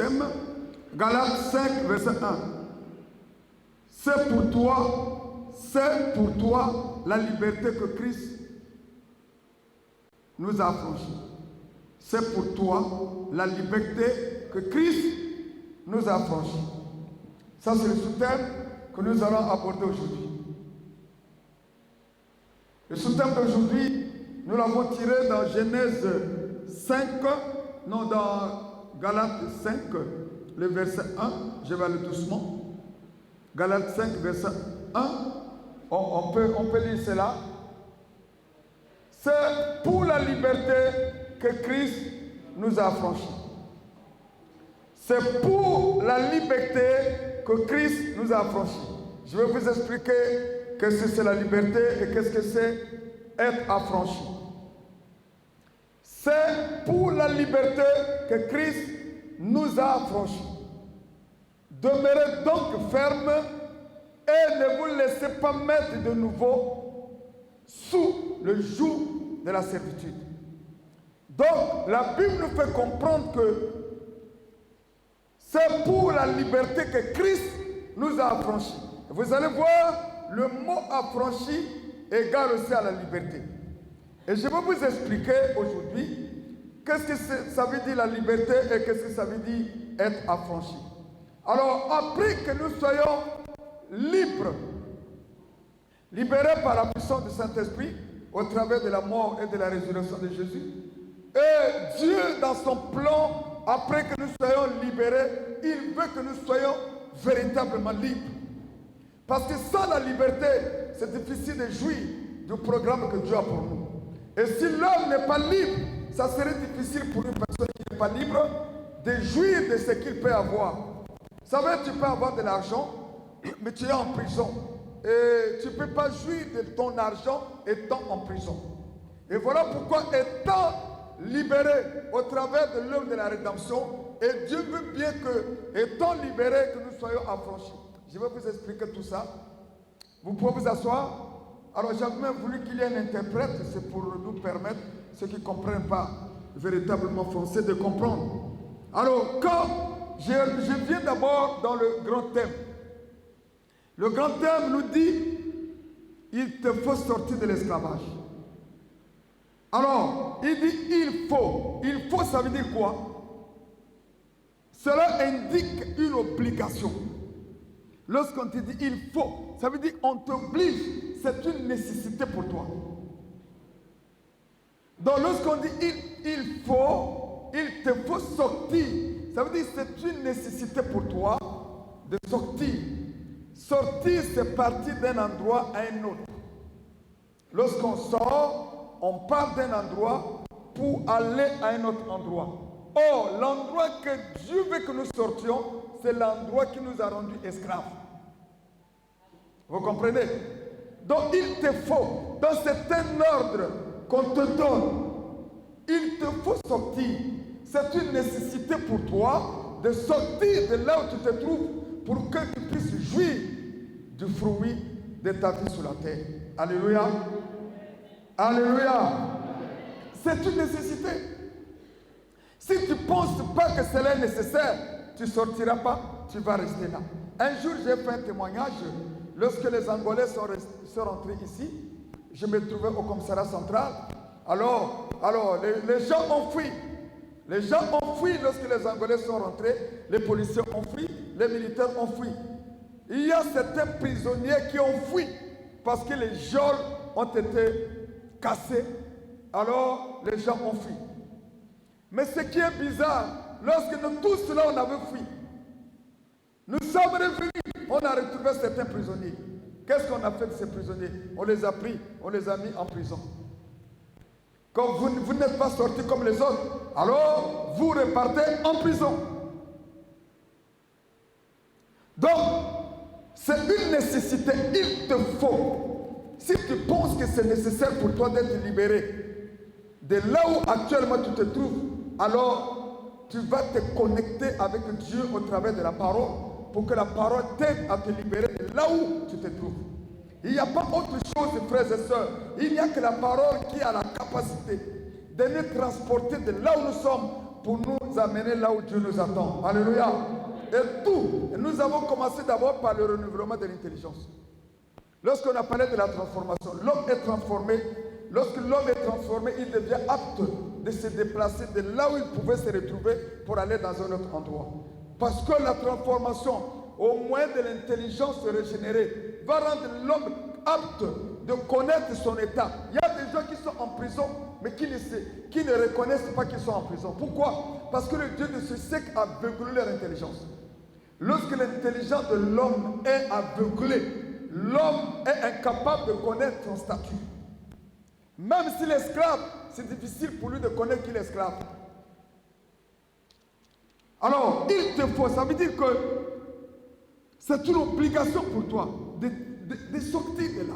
thème. Galates 5, verset 1. C'est pour toi la liberté que Christ nous a affranchis. C'est pour toi la liberté que Christ nous a affranchis. Ça, c'est le sous-thème que nous allons aborder aujourd'hui. Le sous-thème d'aujourd'hui, nous l'avons tiré dans Genèse 5, non, dans Galates 5, le verset 1. Je vais aller doucement. Galates 5, verset 1. On peut lire cela. C'est pour la liberté que Christ nous a affranchis. C'est pour la liberté que Christ nous a affranchis. Je vais vous expliquer qu'est-ce que c'est la liberté et qu'est-ce que c'est être affranchi. C'est pour la liberté que Christ nous a affranchis. Demeurez donc ferme et ne vous laissez pas mettre de nouveau sous le joug de la servitude. Donc, la Bible nous fait comprendre que c'est pour la liberté que Christ nous a affranchis. Vous allez voir, le mot affranchi égale aussi à la liberté. Et je vais vous expliquer aujourd'hui qu'est-ce que ça veut dire la liberté et qu'est-ce que ça veut dire être affranchi. Alors, après que nous soyons libres, libérés par la puissance du Saint-Esprit, au travers de la mort et de la résurrection de Jésus, et Dieu, dans son plan, après que nous soyons libérés, il veut que nous soyons véritablement libres. Parce que sans la liberté, c'est difficile de jouir du programme que Dieu a pour nous. Et si l'homme n'est pas libre, ça serait difficile pour une personne qui n'est pas libre de jouir de ce qu'il peut avoir. Vous savez, tu peux avoir de l'argent, mais tu es en prison. Et tu ne peux pas jouir de ton argent étant en prison. Et voilà pourquoi, étant libéré au travers de l'œuvre de la rédemption, et Dieu veut bien que, étant libérés, que nous soyons affranchis. Je vais vous expliquer tout ça. Vous pouvez vous asseoir. Alors j'avais même voulu qu'il y ait un interprète, c'est pour nous permettre, ceux qui ne comprennent pas véritablement français, de comprendre. Alors quand je viens d'abord dans le grand thème. Le grand thème nous dit, il te faut sortir de l'esclavage. Alors, il dit il faut. Il faut, ça veut dire quoi? Cela indique une obligation. Lorsqu'on te dit il faut, ça veut dire on t'oblige, c'est une nécessité pour toi. Donc lorsqu'on dit il faut, il te faut sortir, ça veut dire c'est une nécessité pour toi de sortir. Sortir, c'est partir d'un endroit à un autre. Lorsqu'on sort, on part d'un endroit pour aller à un autre endroit. Or, l'endroit que Dieu veut que nous sortions, c'est l'endroit qui nous a rendus esclaves. Vous comprenez? Donc, il te faut, donc c'est un ordre qu'on te donne. Il te faut sortir. C'est une nécessité pour toi de sortir de là où tu te trouves pour que tu puisses jouir du fruit de ta vie sur la terre. Alléluia. Alléluia. C'est une nécessité. Si tu ne penses pas que cela est nécessaire, tu ne sortiras pas, tu vas rester là. Un jour, j'ai fait un témoignage. Lorsque les Angolais sont rentrés ici, je me trouvais au commissariat central. Alors les gens ont fui. Les gens ont fui lorsque les Angolais sont rentrés. Les policiers ont fui, les militaires ont fui. Il y a certains prisonniers qui ont fui parce que les geôles ont été cassées. Alors, les gens ont fui. Mais ce qui est bizarre, lorsque nous tous là, on avait fui, nous sommes revenus, on a retrouvé certains prisonniers. Qu'est-ce qu'on a fait de ces prisonniers? On les a pris, on les a mis en prison. Comme vous n'êtes pas sortis comme les autres, alors vous repartez en prison. Donc, c'est une nécessité, il te faut. Si tu penses que c'est nécessaire pour toi d'être libéré de là où actuellement tu te trouves, alors tu vas te connecter avec Dieu au travers de la parole pour que la parole t'aide à te libérer de là où tu te trouves. Il n'y a pas autre chose, frères et sœurs. Il n'y a que la parole qui a la capacité de nous transporter de là où nous sommes pour nous amener là où Dieu nous attend. Alléluia. Et tout, nous avons commencé d'abord par le renouvellement de l'intelligence. Lorsqu'on a parlé de la transformation, l'homme est transformé. Lorsque l'homme est transformé, il devient apte de se déplacer de là où il pouvait se retrouver pour aller dans un autre endroit. Parce que la transformation, au moyen de l'intelligence régénérée, va rendre l'homme apte de connaître son état. Il y a des gens qui sont en prison, mais qui ne reconnaissent pas qu'ils sont en prison. Pourquoi? Parce que le Dieu de ce siècle a aveuglé leur intelligence. Lorsque l'intelligence de l'homme est aveuglée, l'homme est incapable de connaître son statut. Même s'il est esclave, c'est difficile pour lui de connaître qu'il est esclave. Alors, il te faut, ça veut dire que c'est une obligation pour toi de sortir de là,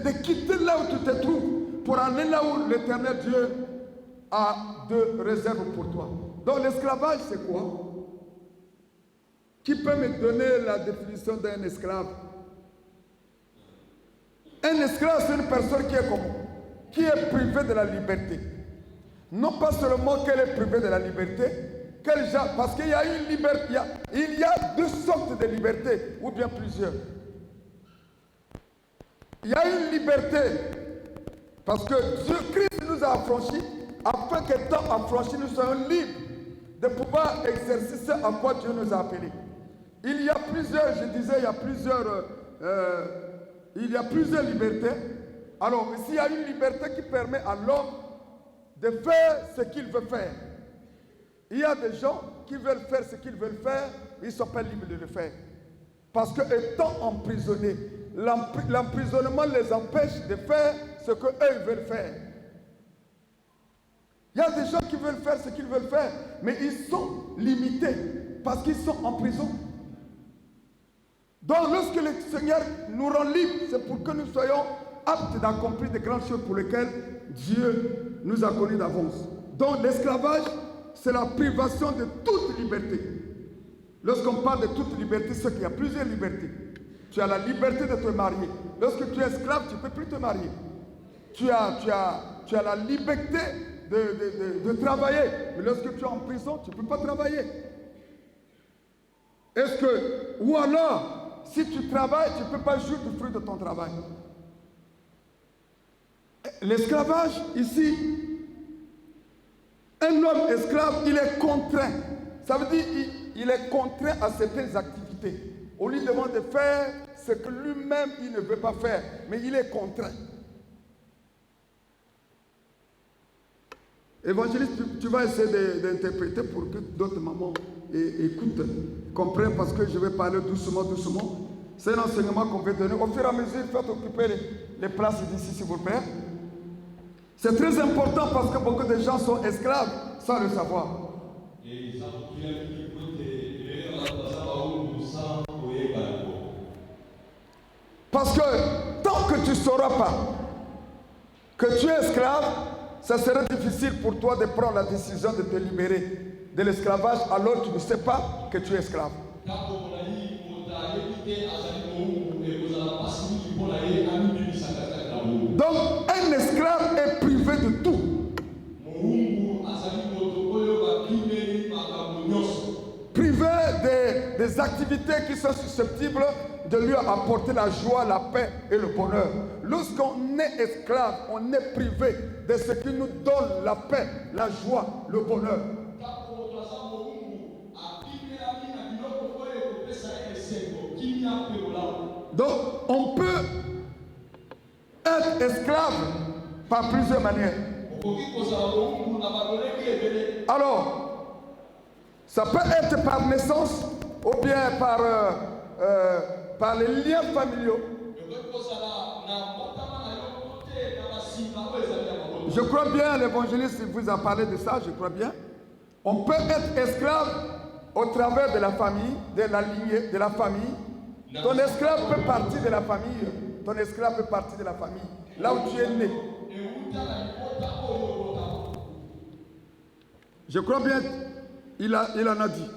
de quitter là où tu te trouves pour aller là où l'Éternel Dieu a de réserves pour toi. Donc l'esclavage, c'est quoi? Qui peut me donner la définition d'un esclave? Un esclave, c'est une personne qui est comment? Qui est privée de la liberté. Non pas seulement qu'elle est privée de la liberté, parce qu'il y a une liberté, il y a deux sortes de liberté, ou bien plusieurs. Il y a une liberté, parce que Christ nous a affranchis, afin qu'étant affranchis, nous soyons libres de pouvoir exercer ce à quoi Dieu nous a appelés. Il y a plusieurs, je disais, il y a plusieurs libertés. Alors, ici, il y a une liberté qui permet à l'homme de faire ce qu'il veut faire. Il y a des gens qui veulent faire ce qu'ils veulent faire, ils ne sont pas libres de le faire. Parce qu'étant emprisonnés, l'emprisonnement les empêche de faire ce qu'eux veulent faire. Il y a des gens qui veulent faire ce qu'ils veulent faire, mais ils sont limités parce qu'ils sont en prison. Donc lorsque le Seigneur nous rend libres, c'est pour que nous soyons aptes d'accomplir de grandes choses pour lesquelles Dieu nous a connus d'avance. Donc l'esclavage, c'est la privation de toute liberté. Lorsqu'on parle de toute liberté, c'est qu'il y a plusieurs libertés. Tu as la liberté de te marier. Lorsque tu es esclave, tu ne peux plus te marier. Tu as la liberté de travailler. Mais lorsque tu es en prison, tu ne peux pas travailler. Ou alors, si tu travailles, tu ne peux pas jouir du fruit de ton travail. L'esclavage, ici, un homme esclave, il est contraint. Ça veut dire qu'il est contraint à certaines activités. On lui demande de faire ce que lui-même, il ne veut pas faire. Mais il est contraint. Évangéliste, tu vas essayer d'interpréter pour que d'autres mamans écoutent, comprennent, parce que je vais parler doucement, doucement. C'est un enseignement qu'on veut donner. Au fur et à mesure, faites occuper les places d'ici, s'il vous plaît. C'est très important parce que beaucoup de gens sont esclaves sans le savoir. Parce que tant que tu ne sauras pas que tu es esclave, ça serait difficile pour toi de prendre la décision de te libérer de l'esclavage alors que tu ne sais pas que tu es esclave. Donc, un esclave est privé de tout. Privé des activités qui sont susceptibles de lui apporter la joie, la paix et le bonheur. Lorsqu'on est esclave, on est privé de ce qui nous donne la paix, la joie, le bonheur. Donc, on peut être esclave par plusieurs manières. Alors, ça peut être par naissance ou bien par les liens familiaux. Je crois bien, l'évangéliste vous a parlé de ça, je crois bien. On peut être esclave au travers de la famille, de la lignée, de la famille. Ton esclave peut partir de la famille. Ton esclave peut partir de la famille, là où tu es né. Je crois bien, il en a dit.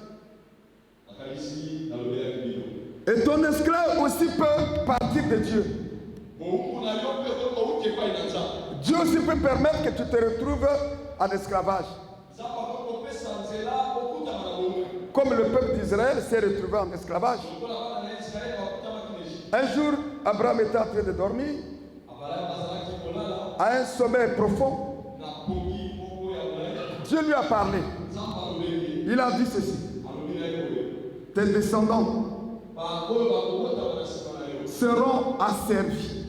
Et ton esclave aussi peut partir de Dieu. Dieu aussi peut permettre que tu te retrouves en esclavage. comme le peuple d'Israël s'est retrouvé en esclavage. Un jour, Abraham était en train de dormir, à un sommeil profond. Dieu lui a parlé. Il a dit ceci: tes descendants seront asservis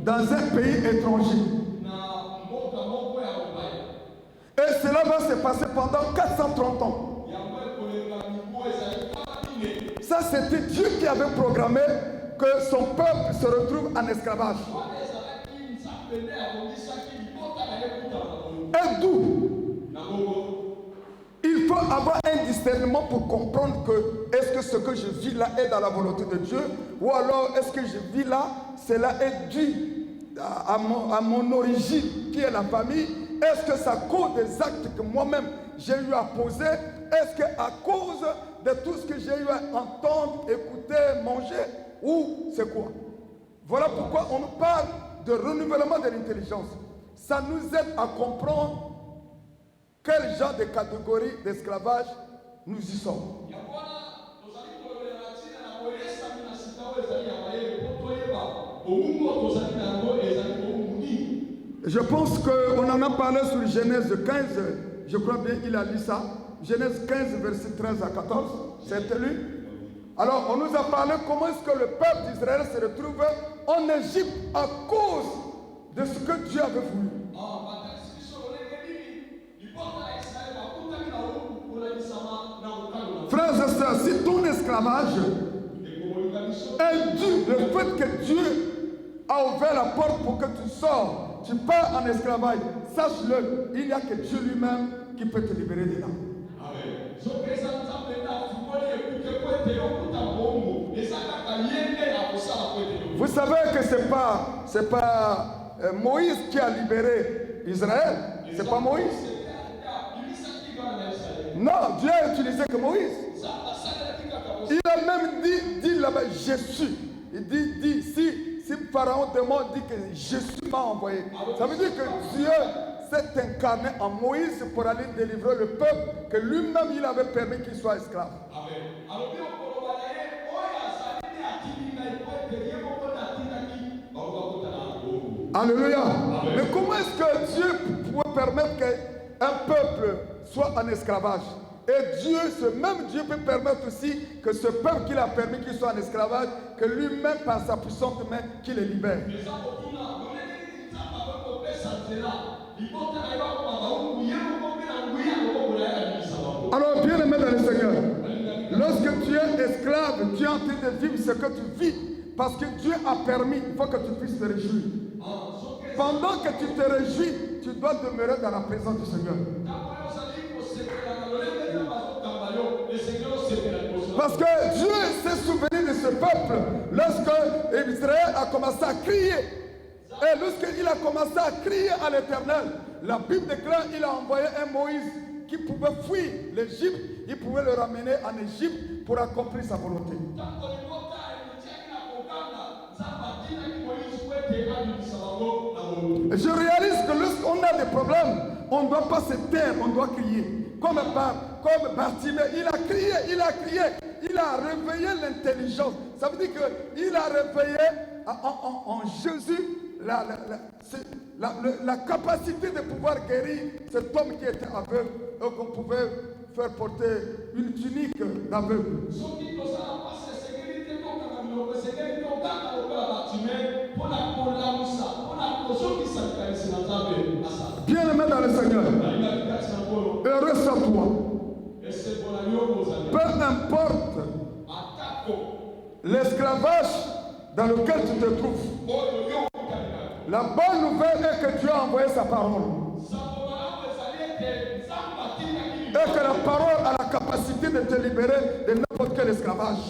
dans un pays étranger. Et cela va se passer pendant 430 ans. Ça, c'était Dieu qui avait programmé que son peuple se retrouve en esclavage. Et d'où il faut avoir un discernement pour comprendre que est-ce que ce que je vis là est dans la volonté de Dieu, ou alors est-ce que je vis là, cela est dû à mon origine qui est la famille. Est-ce que ça cause des actes que moi-même j'ai eu à poser? Est-ce qu'à cause de tout ce que j'ai eu à entendre, écouter, manger, ou c'est quoi? Voilà pourquoi on nous parle de renouvellement de l'intelligence. Ça nous aide à comprendre quel genre de catégorie d'esclavage nous y sommes. Je pense qu'on en a parlé sur Genèse 15, je crois bien il a lu ça. Genèse 15, verset 13 à 14, c'était lu. Alors on nous a parlé comment est-ce que le peuple d'Israël se retrouve en Égypte à cause de ce que Dieu avait voulu. Frères et sœurs, si ton esclavage est dû le fait que Dieu a ouvert la porte pour que tu sors, tu pars en esclavage, sache-le, il n'y a que Dieu lui-même qui peut te libérer de là. Vous savez que c'est pas Moïse qui a libéré Israël, c'est pas Moïse. Non, Dieu a utilisé que Moïse. Il a même dit là-bas, Jésus. Il dit, si Pharaon demande, dit que Jésus m'a envoyé. Ça veut dire que Dieu s'est incarné en Moïse pour aller délivrer le peuple que lui-même il avait permis qu'il soit esclave. Alléluia. Mais comment est-ce que Dieu pouvait permettre qu'un peuple soit en esclavage? Et Dieu, ce même Dieu peut permettre aussi que ce peuple qu'il a permis qu'il soit en esclavage, que lui-même par sa puissante main, qu'il les libère. Alors bien aimé dans le Seigneur, lorsque tu es esclave, tu es en train de vivre ce que tu vis, parce que Dieu a permis, il faut que tu puisses te réjouir. Pendant que tu te réjouis, tu dois demeurer dans la présence du Seigneur. Parce que Dieu s'est souvenu de ce peuple lorsque Israël a commencé à crier. Et lorsqu'il a commencé à crier à l'Éternel, la Bible déclare qu'il a envoyé un Moïse qui pouvait fuir l'Égypte, il pouvait le ramener en Égypte pour accomplir sa volonté. Je réalise que lorsqu'on a des problèmes, on ne doit pas se taire, on doit crier. Comme Bartimée, il a crié, il a réveillé l'intelligence. Ça veut dire qu'il a réveillé en Jésus la capacité de pouvoir guérir cet homme qui était aveugle et qu'on pouvait faire porter une tunique d'aveugle. Bien aimé dans le Seigneur, heureux sois-toi. Peu importe l'esclavage dans lequel tu te trouves, la bonne nouvelle est que Dieu a envoyé sa parole. Et que la parole a la capacité de te libérer de n'importe quel esclavage.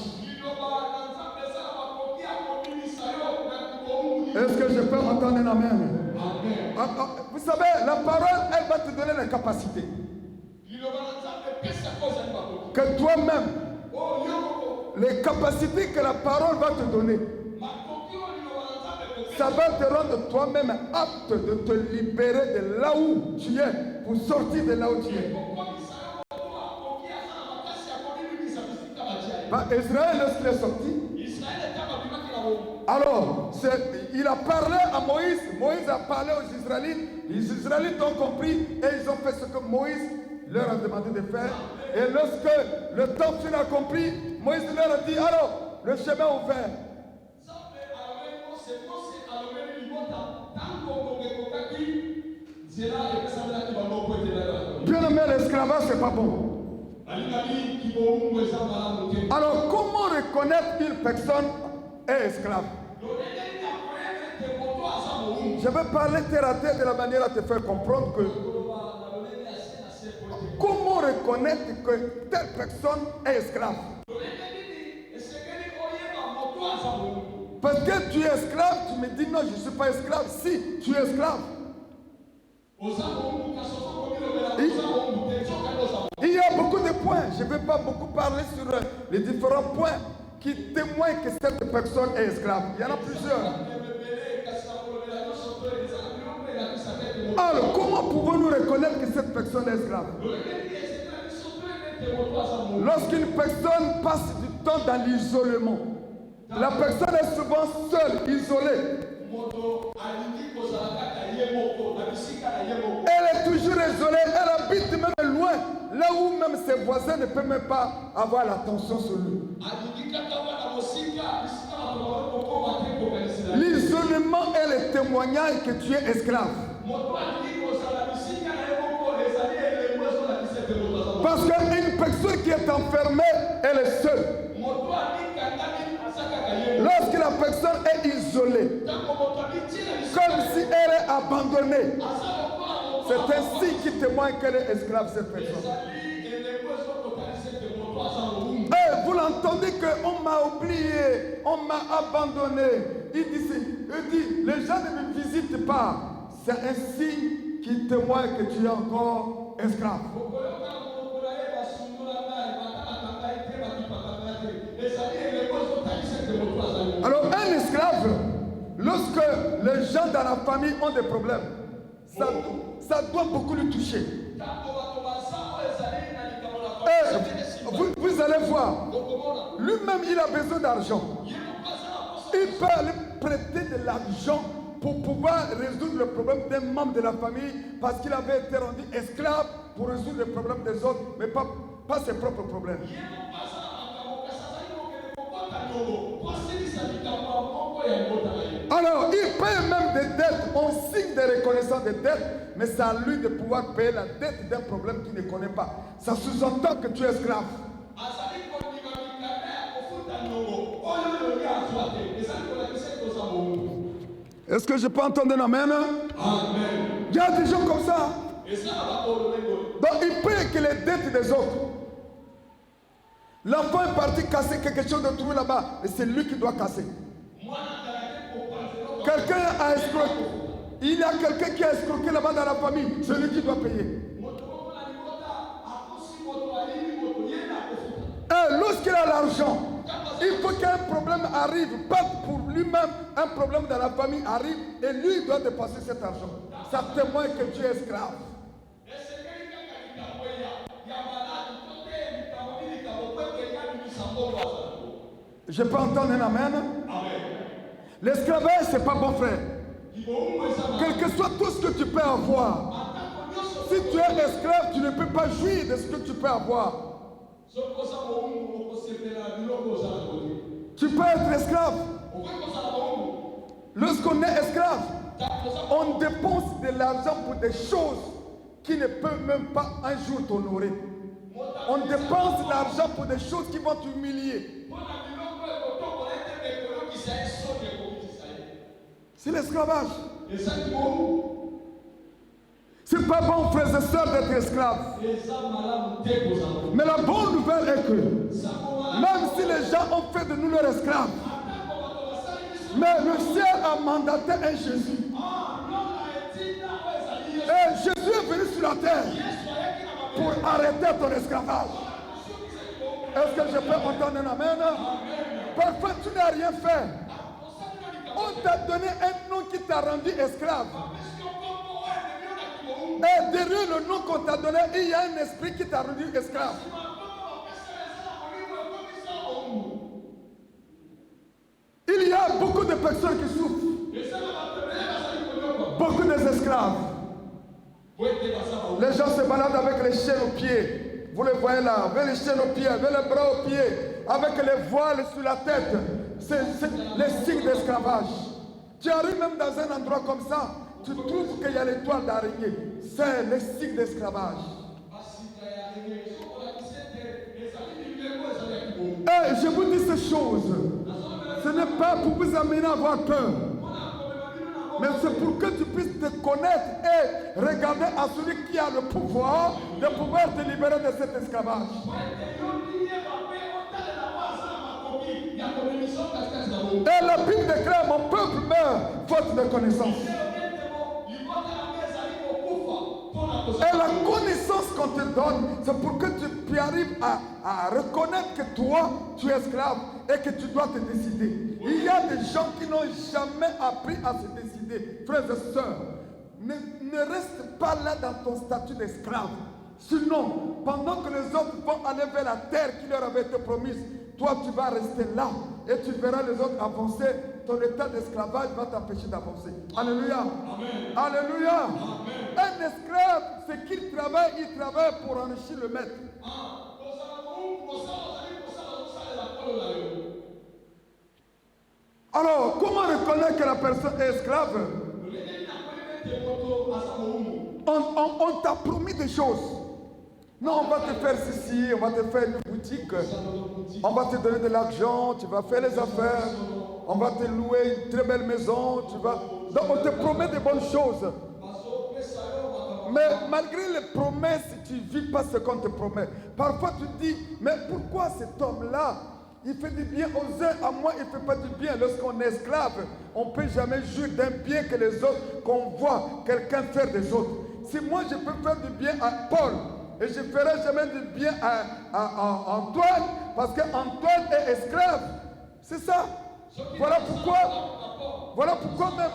Est-ce que je peux entendre un amen? Vous savez, la parole, elle va te donner la capacité. Que toi-même, les capacités que la parole va te donner, ça va te rendre toi-même apte de te libérer de là où tu es, pour sortir de là où tu es. Israël, lorsqu'il est sorti, alors il a parlé à Moïse. Moïse a parlé aux Israélites. Les Israélites ont compris et ils ont fait ce que Moïse leur a demandé de faire. Et lorsque le temps fut accompli, Moïse leur a dit, alors, le chemin est ouvert. Bien aimé, l'esclavage, c'est pas bon. Alors, comment reconnaître qu'une personne est esclave? Je vais parler terre à terre de la manière à te faire comprendre que comment reconnaître que telle personne est esclave? Parce que tu es esclave, tu me dis non, je ne suis pas esclave. Si, tu es esclave. Il y a beaucoup de points. Je ne vais pas beaucoup parler sur les différents points qui témoignent que cette personne est esclave. Il y en a plusieurs. Alors, comment pouvons-nous reconnaître que cette personne est esclave? Lorsqu'une personne passe du temps dans l'isolement, la personne est souvent seule, isolée. Elle est toujours isolée, elle habite même loin, là où même ses voisins ne peuvent même pas avoir l'attention sur lui. L'isolement est le témoignage que tu es esclave. Parce qu'une personne qui est enfermée, elle est seule. Lorsque la personne est isolée, comme si elle est abandonnée, c'est ainsi qu'il témoigne qu'elle est esclave, cette personne. Et vous l'entendez qu'on m'a oublié, on m'a abandonné. Il dit, les gens ne me visitent pas. C'est ainsi qu'il témoigne que tu es encore esclave. Alors un esclave, lorsque les gens dans la famille ont des problèmes, ça doit beaucoup le toucher. Et vous allez voir, lui-même il a besoin d'argent. Il peut aller prêter de l'argent pour pouvoir résoudre le problème d'un membre de la famille parce qu'il avait été rendu esclave pour résoudre les problèmes des autres, mais pas ses propres problèmes. Alors, il paye même des dettes, on signe des reconnaissances de dettes, mais c'est à lui de pouvoir payer la dette d'un problème qu'il ne connaît pas. Ça sous-entend que tu es esclave. Est-ce que je peux entendre un amen? Amen. Il y a des gens comme ça. Donc, il paye que les dettes des autres. L'enfant est parti casser quelque chose de trouvé là-bas, et c'est lui qui doit casser. Quelqu'un a escroqué. Il y a quelqu'un qui a escroqué là-bas dans la famille, c'est lui qui doit payer. Et lorsqu'il a l'argent, il faut qu'un problème arrive, pas pour lui-même, un problème dans la famille arrive, et lui doit dépasser cet argent. Ça témoigne que tu es esclave. Je peux entendre un amen? L'esclavage, c'est pas bon, frère. Quel que soit tout ce que tu peux avoir, si tu es esclave, tu ne peux pas jouir de ce que tu peux avoir. Tu peux être esclave. Lorsqu'on est esclave, on dépense de l'argent pour des choses qui ne peuvent même pas un jour t'honorer. On dépense de l'argent pour des choses qui vont t'humilier. C'est l'esclavage. C'est pas bon, frères et sœurs, d'être esclaves. Mais la bonne nouvelle est que, même si les gens ont fait de nous leurs esclaves, mais le ciel a mandaté un Jésus. Et Jésus est venu sur la terre pour arrêter ton esclavage. Est-ce que je peux entendre un amen? Parfois, tu n'as rien fait. On t'a donné un nom qui t'a rendu esclave. Et derrière le nom qu'on t'a donné, il y a un esprit qui t'a rendu esclave. esclaves. Les gens se baladent avec les chaînes aux pieds. Vous les voyez là, avec les chaînes aux pieds, avec les bras aux pieds, avec les voiles sur la tête. C'est les signes d'esclavage. Tu arrives même dans un endroit comme ça, tu trouves qu'il y a l'étoile d'araignée. C'est les signes d'esclavage. Et je vous dis ces choses. Ce n'est pas pour vous amener à avoir peur. Mais c'est pour que tu puisses te connaître et regarder à celui qui a le pouvoir de pouvoir te libérer de cet esclavage. Et la Bible déclare, mon peuple meurt faute de connaissance. Et la connaissance qu'on te donne, c'est pour que tu arrives à reconnaître que toi, tu es esclave et que tu dois te décider. Il y a des gens qui n'ont jamais appris à se décider. Frères et sœurs, ne reste pas là dans ton statut d'esclave. Sinon, pendant que les autres vont aller vers la terre qui leur avait été promise, toi tu vas rester là et tu verras les autres avancer. Ton état d'esclavage va t'empêcher d'avancer. Alléluia. Amen. Alléluia. Amen. Un esclave, c'est qu'il travaille, il travaille pour enrichir le maître. Alors, comment reconnaître que la personne est esclave? On t'a promis des choses. Non, on va te faire ceci, on va te faire une boutique, on va te donner de l'argent, tu vas faire les affaires, on va te louer une très belle maison, tu vas... Donc on te promet de bonnes choses. Mais malgré les promesses, tu ne vis pas ce qu'on te promet. Parfois tu te dis, mais pourquoi cet homme-là, il fait du bien aux uns, à moi il ne fait pas du bien. Lorsqu'on est esclave, on ne peut jamais jouir d'un bien que les autres, qu'on voit quelqu'un faire des autres. Si moi je peux faire du bien à Paul, et je ne ferai jamais du bien à Antoine, parce qu'Antoine est esclave. C'est ça. Voilà pourquoi même.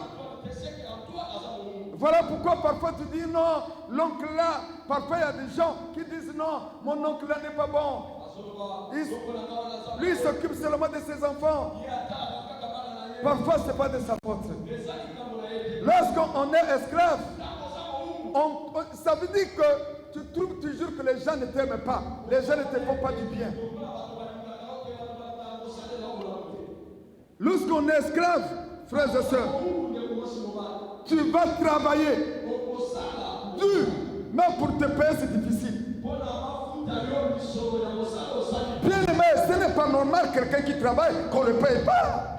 Voilà pourquoi parfois tu dis non, l'oncle là, parfois il y a des gens qui disent non, mon oncle là n'est pas bon. Lui il s'occupe seulement de ses enfants. Parfois ce n'est pas de sa faute. Lorsqu'on est esclave, ça veut dire que tu trouves toujours que les gens ne t'aiment pas. Les gens ne te font pas du bien. Lorsqu'on est esclave, frères et sœurs, tu vas travailler dur. Même pour te payer, c'est difficile. Bien aimé, ce n'est pas normal quelqu'un qui travaille qu'on ne le paye pas.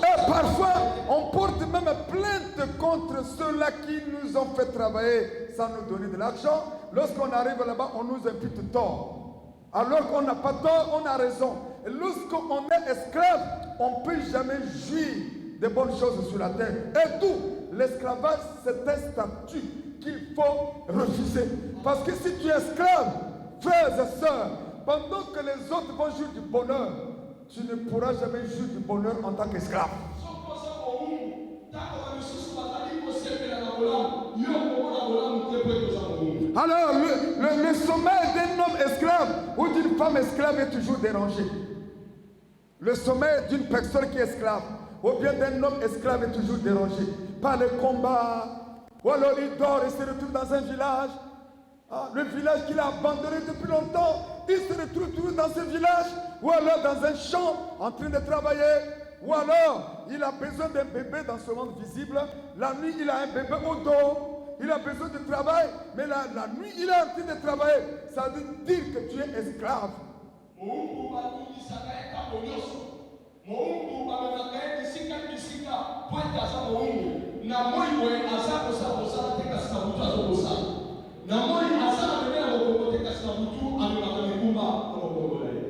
Et parfois, on porte même plainte contre ceux-là qui nous ont fait travailler sans nous donner de l'argent. Lorsqu'on arrive là-bas, on nous impute tort. Alors qu'on n'a pas tort, on a raison. Et lorsqu'on est esclave, on ne peut jamais jouir de bonnes choses sur la terre. Et tout, l'esclavage, c'est un statut qu'il faut refuser. Parce que si tu es esclave, frères et sœurs, pendant que les autres vont jouir du bonheur, tu ne pourras jamais jouir du bonheur en tant qu'esclave. Alors, le sommeil d'un homme esclave ou d'une femme esclave est toujours dérangé. Le sommeil d'une personne qui est esclave ou bien d'un homme esclave est toujours dérangé par les combats. Ou alors il dort et se retrouve dans un village. Le village qu'il a abandonné depuis longtemps, il se retrouve toujours dans ce village. Ou alors dans un champ en train de travailler. Ou alors il a besoin d'un bébé dans ce monde visible. La nuit il a un bébé au dos. Il a besoin de travail, mais la nuit, il est en train de travailler. Ça veut dire que tu es esclave.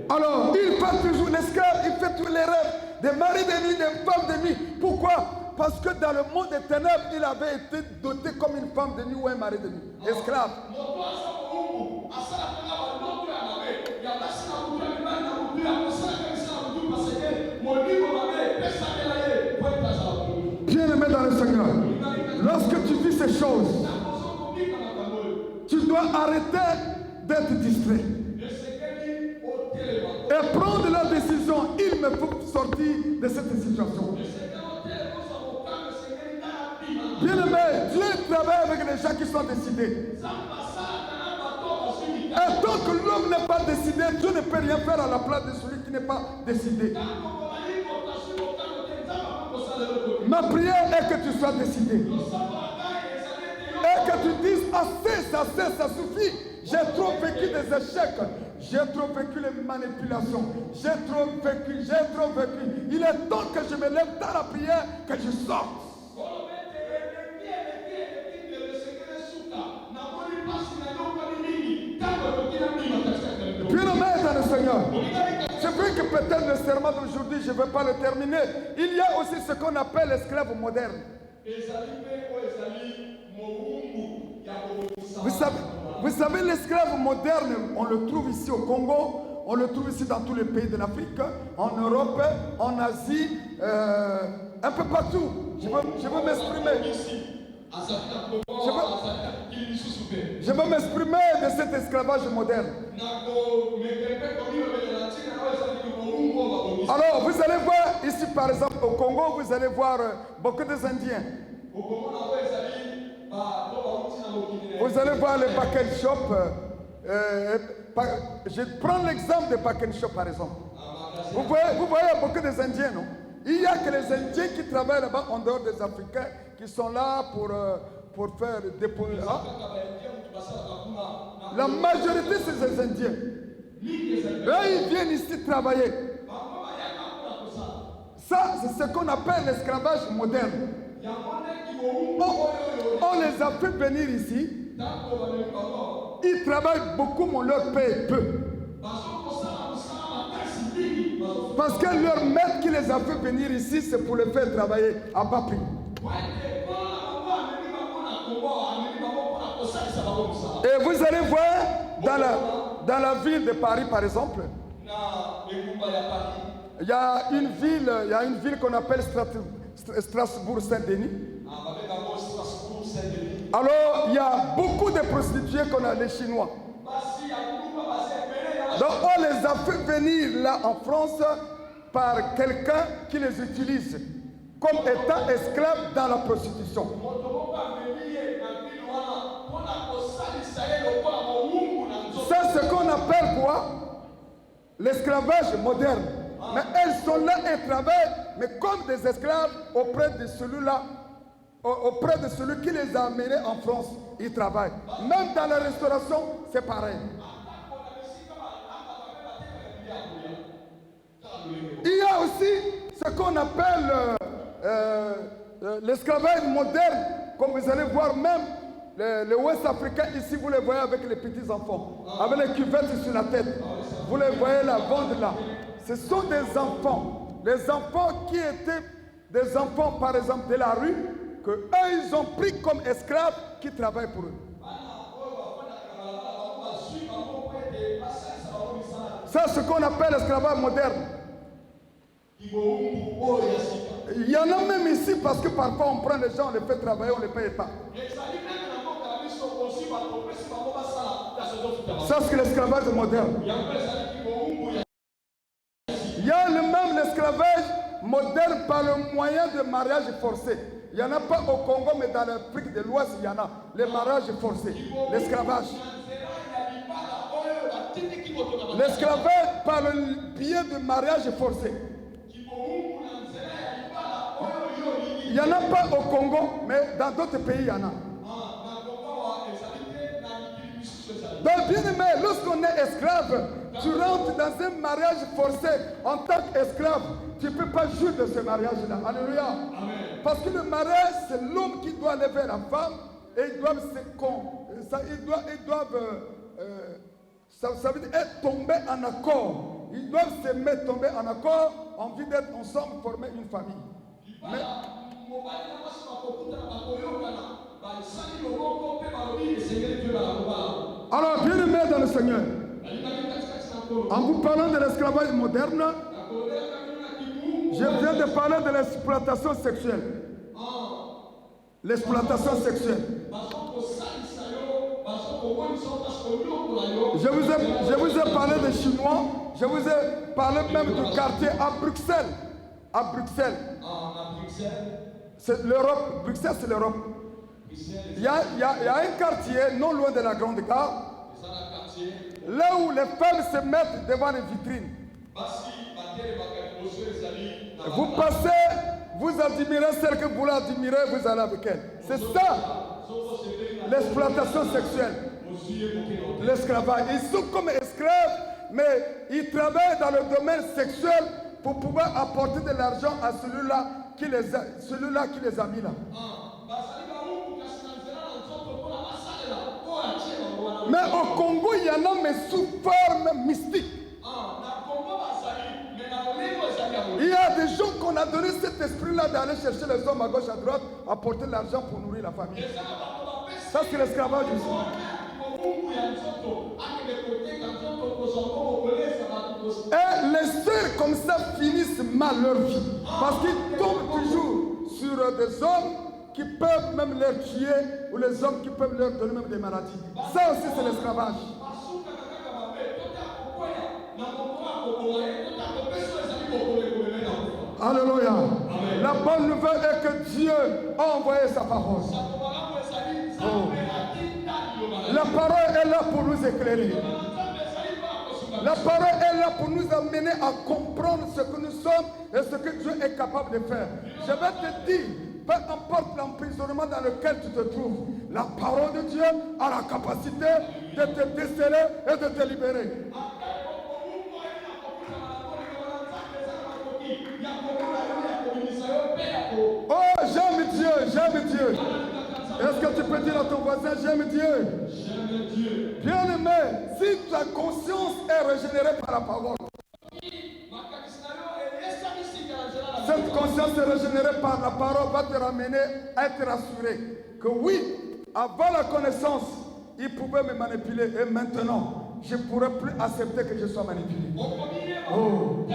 Alors, il fait toujours l'esclave, il fait tous les rêves, des maris de nuit, des femmes de nuit. Pourquoi? Parce que dans le monde des ténèbres, il avait été doté comme une femme de nuit ou un mari de nuit. Esclave. Bien aimé dans le Seigneur, lorsque tu vis ces choses, tu dois arrêter d'être distrait. Et prendre la décision, il me faut sortir de cette situation. travaille avec les gens qui sont décidés. Et tant que l'homme n'est pas décidé, Dieu ne peut rien faire à la place de celui qui n'est pas décidé. Ma prière est que tu sois décidé. Et que tu dises assez, ça suffit. J'ai trop vécu des échecs. J'ai trop vécu les manipulations. J'ai trop vécu. Il est temps que je me lève dans la prière, que je sorte. Bien-aimé dans le Seigneur. C'est vrai que peut-être le serment d'aujourd'hui, je ne vais pas le terminer. Il y a aussi ce qu'on appelle l'esclave moderne. Vous savez, l'esclave moderne, on le trouve ici au Congo, on le trouve ici dans tous les pays de l'Afrique, en Europe, en Asie, un peu partout. Je veux m'exprimer. Je veux m'exprimer de cet esclavage moderne. Alors, vous allez voir ici, par exemple, au Congo, vous allez voir beaucoup d'Indiens. Vous allez voir les packen shops. Je prends l'exemple des packen shops, par exemple. Vous voyez beaucoup d'Indiens, non? Il n'y a que les Indiens qui travaillent là-bas en dehors des Africains qui sont là pour faire des dépôts. Hein? La majorité, c'est les Indiens. Eux, ils viennent ici travailler. Ça, c'est ce qu'on appelle l'esclavage moderne. On les a fait venir ici. Ils travaillent beaucoup, mais on leur paye peu. Parce que leur maître qui les a fait venir ici, c'est pour les faire travailler à bas prix. Et vous allez voir dans la ville de Paris, par exemple, il y a une ville qu'on appelle Strasbourg-Saint-Denis. Alors, il y a beaucoup de prostituées qu'on a, les Chinois. Donc, on les a fait venir là en France par quelqu'un qui les utilise comme étant esclaves dans la prostitution. Ça, c'est ce qu'on appelle quoi? L'esclavage moderne. Mais elles sont là et travaillent, mais comme des esclaves auprès de celui-là, auprès de celui qui les a amenés en France. Ils travaillent. Même dans la restauration, c'est pareil. Il y a aussi ce qu'on appelle l'esclavage moderne, comme vous allez voir même les Ouest-Africains ici, vous les voyez avec les petits enfants, avec les cuvettes sur la tête. Vous les voyez là, vendre là. Ce sont des enfants. Les enfants qui étaient des enfants, par exemple, de la rue, qu'eux, ils ont pris comme esclaves qui travaillent pour eux. Ça, c'est ce qu'on appelle l'esclavage moderne. Il y en a même ici parce que parfois on prend les gens, on les fait travailler, on ne les paye pas. Ça, c'est l'esclavage moderne. Il y a même l'esclavage moderne par le moyen de mariage forcé. Il n'y en a pas au Congo, mais dans l'Afrique de l'Ouest, il y en a. Les mariages forcés, l'esclavage. L'esclavage par le biais de mariage forcé. Il n'y en a pas au Congo, mais dans d'autres pays, il y en a. Donc, bien aimé, lorsqu'on est esclave, tu rentres dans un mariage forcé en tant qu'esclave. Tu ne peux pas jouir de ce mariage-là. Alléluia. Amen. Parce que le mariage, c'est l'homme qui doit lever la femme et ils doivent ça veut dire être tombés en accord. Ils doivent se mettre tombés en accord, envie d'être ensemble, former une famille. Mais, alors, bien aimé dans le Seigneur, en vous parlant de l'esclavage moderne, je viens de parler de l'exploitation sexuelle. L'exploitation sexuelle. Je vous ai parlé des Chinois, je vous ai parlé même du quartier à Bruxelles. À Bruxelles. C'est l'Europe. Bruxelles, c'est l'Europe. Il y a un quartier non loin de la Grande Gare, là où les femmes se mettent devant les vitrines. Vous passez, vous admirez celle que vous l'admirez, vous allez avec elle. C'est ça, l'exploitation sexuelle, l'esclavage. Ils sont comme esclaves, mais ils travaillent dans le domaine sexuel pour pouvoir apporter de l'argent à celui-là qui les a mis là. Mais au Congo, il y en a, mais sous forme mystique. Il y a des gens qu'on a donné cet esprit-là d'aller chercher les hommes à gauche, à droite, apporter de l'argent pour nourrir la famille. Ça, c'est l'esclavage aussi. Et les sœurs comme ça finissent mal leur vie. Parce qu'ils tombent toujours sur des hommes qui peuvent même les tuer, ou les hommes qui peuvent leur donner même des maladies. Ça aussi, c'est l'esclavage. Alléluia. La bonne nouvelle est que Dieu a envoyé sa parole. Oh. La parole est là pour nous éclairer. La parole est là pour nous amener à comprendre ce que nous sommes et ce que Dieu est capable de faire. Je vais te dire, peu importe l'emprisonnement dans lequel tu te trouves, la parole de Dieu a la capacité de te déceler et de te libérer. Oh, j'aime Dieu, j'aime Dieu. Est-ce que tu peux dire à ton voisin, j'aime Dieu? J'aime Dieu. Bien-aimé, si ta conscience est régénérée par la parole, cette conscience est régénérée par la parole va te ramener à être rassuré que oui, avant la connaissance, il pouvait me manipuler et maintenant, je ne pourrais plus accepter que je sois manipulé. Oh.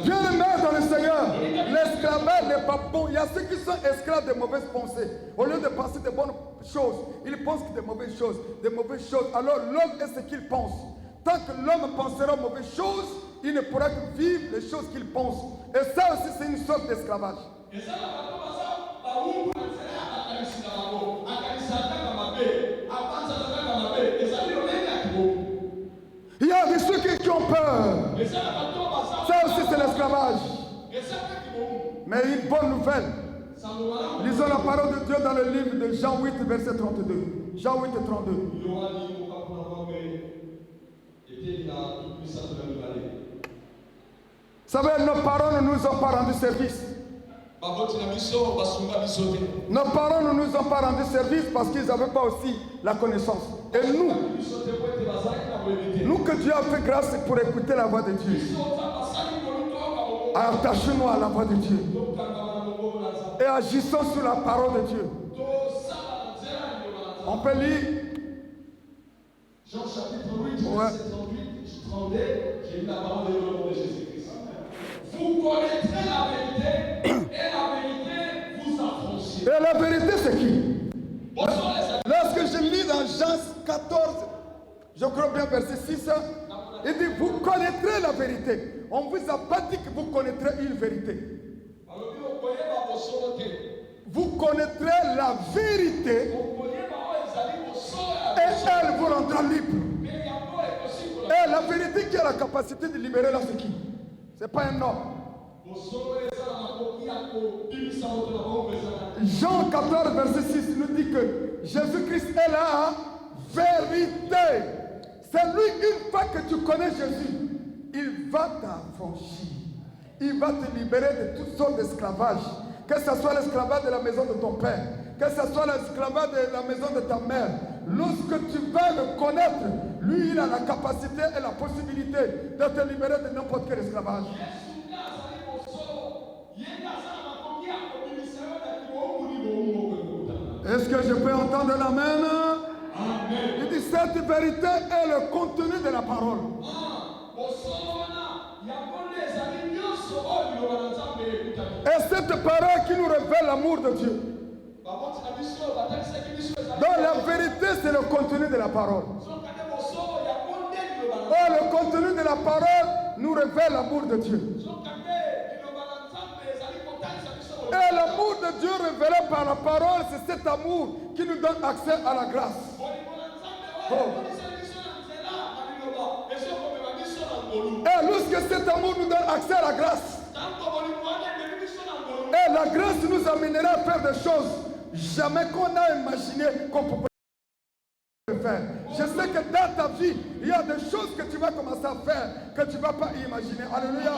Bien-aimé dans le Seigneur, l'esclavage n'est pas bon. Il y a ceux qui sont esclaves de mauvaises pensées. Au lieu de penser de bonnes choses, ils pensent que de mauvaises choses, Alors l'homme est ce qu'il pense. Tant que l'homme pensera aux mauvaises choses, il ne pourra que vivre les choses qu'il pense. Et ça aussi, c'est une sorte d'esclavage. Il y a des ceux qui ont peur. Ça aussi, c'est l'esclavage. Mais une bonne nouvelle. Lisons la parole de Dieu dans le livre de Jean 8, verset 32. Jean 8, 32. Vous savez, nos parents ne nous ont pas rendu service. Nos parents ne nous ont pas rendu service parce qu'ils n'avaient pas aussi la connaissance. Et nous que Dieu a fait grâce pour écouter la voix de Dieu. Attachons-nous à la voix de Dieu. Et agissons sur la parole de Dieu. On peut lire Jean chapitre 8, verset 38, 32, j'ai lu la parole de Jésus-Christ. Vous connaîtrez la vérité et la vérité vous affranchira. Et la vérité c'est qui? Lorsque je lis dans Jean 14, je crois bien verset 6, il dit vous connaîtrez la vérité. On ne vous a pas dit que vous connaîtrez une vérité. Vous connaîtrez la vérité et elle vous rendra libre. Et la vérité qui a la capacité de libérer là, c'est qui? Ce n'est pas un homme. Jean 14, verset 6 nous dit que Jésus-Christ est la vérité. C'est lui, une fois que tu connais Jésus, il va t'affranchir. Il va te libérer de toutes sortes d'esclavages. Que ce soit l'esclavage de la maison de ton père, que ce soit l'esclavage de la maison de ta mère. Lorsque tu vas le connaître, lui, il a la capacité et la possibilité de te libérer de n'importe quel esclavage. Est-ce que je peux entendre l'amen? Amen. Il dit cette vérité est le contenu de la parole. Et cette parole qui nous révèle l'amour de Dieu. Donc la vérité c'est le contenu de la parole. Or le contenu de la parole nous révèle l'amour de Dieu. Et l'amour de Dieu révélé par la parole, c'est cet amour qui nous donne accès à la grâce. Oh. Et lorsque cet amour nous donne accès à la grâce, et la grâce nous amènera à faire des choses jamais qu'on a imaginé qu'on pouvait faire. Je sais que dans ta vie, il y a des choses que tu vas commencer à faire que tu ne vas pas imaginer. Alléluia.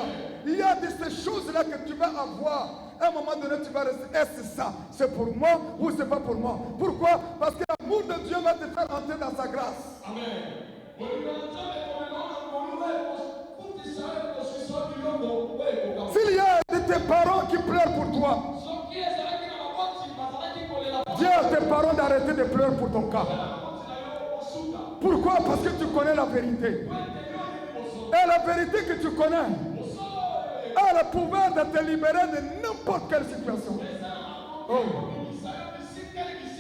Il y a de ces choses-là que tu vas avoir. À un moment donné, tu vas rester. Est-ce ça? C'est pour moi ou c'est pas pour moi? Pourquoi? Parce que l'amour de Dieu va te faire entrer dans sa grâce. Amen. S'il y a de tes parents qui pleurent pour toi, dis à tes parents d'arrêter de pleurer pour ton cas. Pourquoi? Parce que tu connais la vérité. Et la vérité que tu connais a le pouvoir de te libérer de n'importe quelle situation. Oh.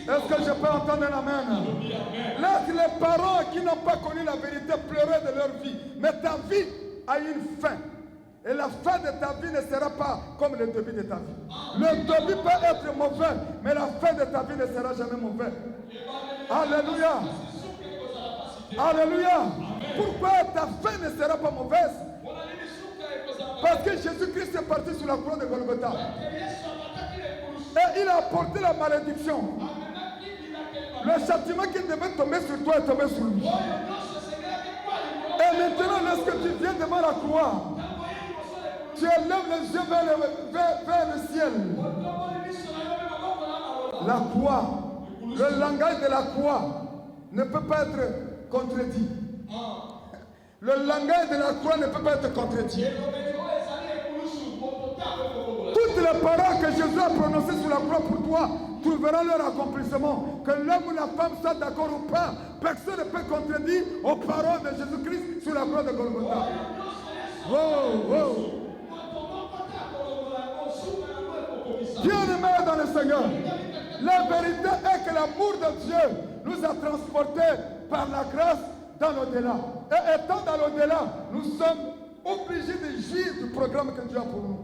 Est-ce que je peux entendre un amen? Laisse les parents qui n'ont pas connu la vérité pleurer de leur vie. Mais ta vie a une fin. Et la fin de ta vie ne sera pas comme le début de ta vie. Le début peut être mauvais, mais la fin de ta vie ne sera jamais mauvaise. Alléluia. Alléluia. Pourquoi ta fin ne sera pas mauvaise? Parce que Jésus-Christ est parti sur la croix de Golgotha. Et il a apporté la malédiction. Le châtiment qui devait tomber sur toi est tombé sur lui. Et maintenant, lorsque tu viens devant la croix, tu élèves les yeux vers le ciel. La croix, le langage de la croix ne peut pas être contredit. Le langage de la croix ne peut pas être contredit. Toutes les paroles que Jésus a prononcées sur la croix pour toi trouveront leur accomplissement. Que l'homme ou la femme soit d'accord ou pas, personne ne peut contredire aux paroles de Jésus-Christ sur la croix de Golgotha. Bien-aimé dans le Seigneur, la vérité est que l'amour de Dieu nous a transportés par la grâce dans l'au-delà. Et étant dans l'au-delà, nous sommes obligés de jouir du programme que Dieu a pour nous.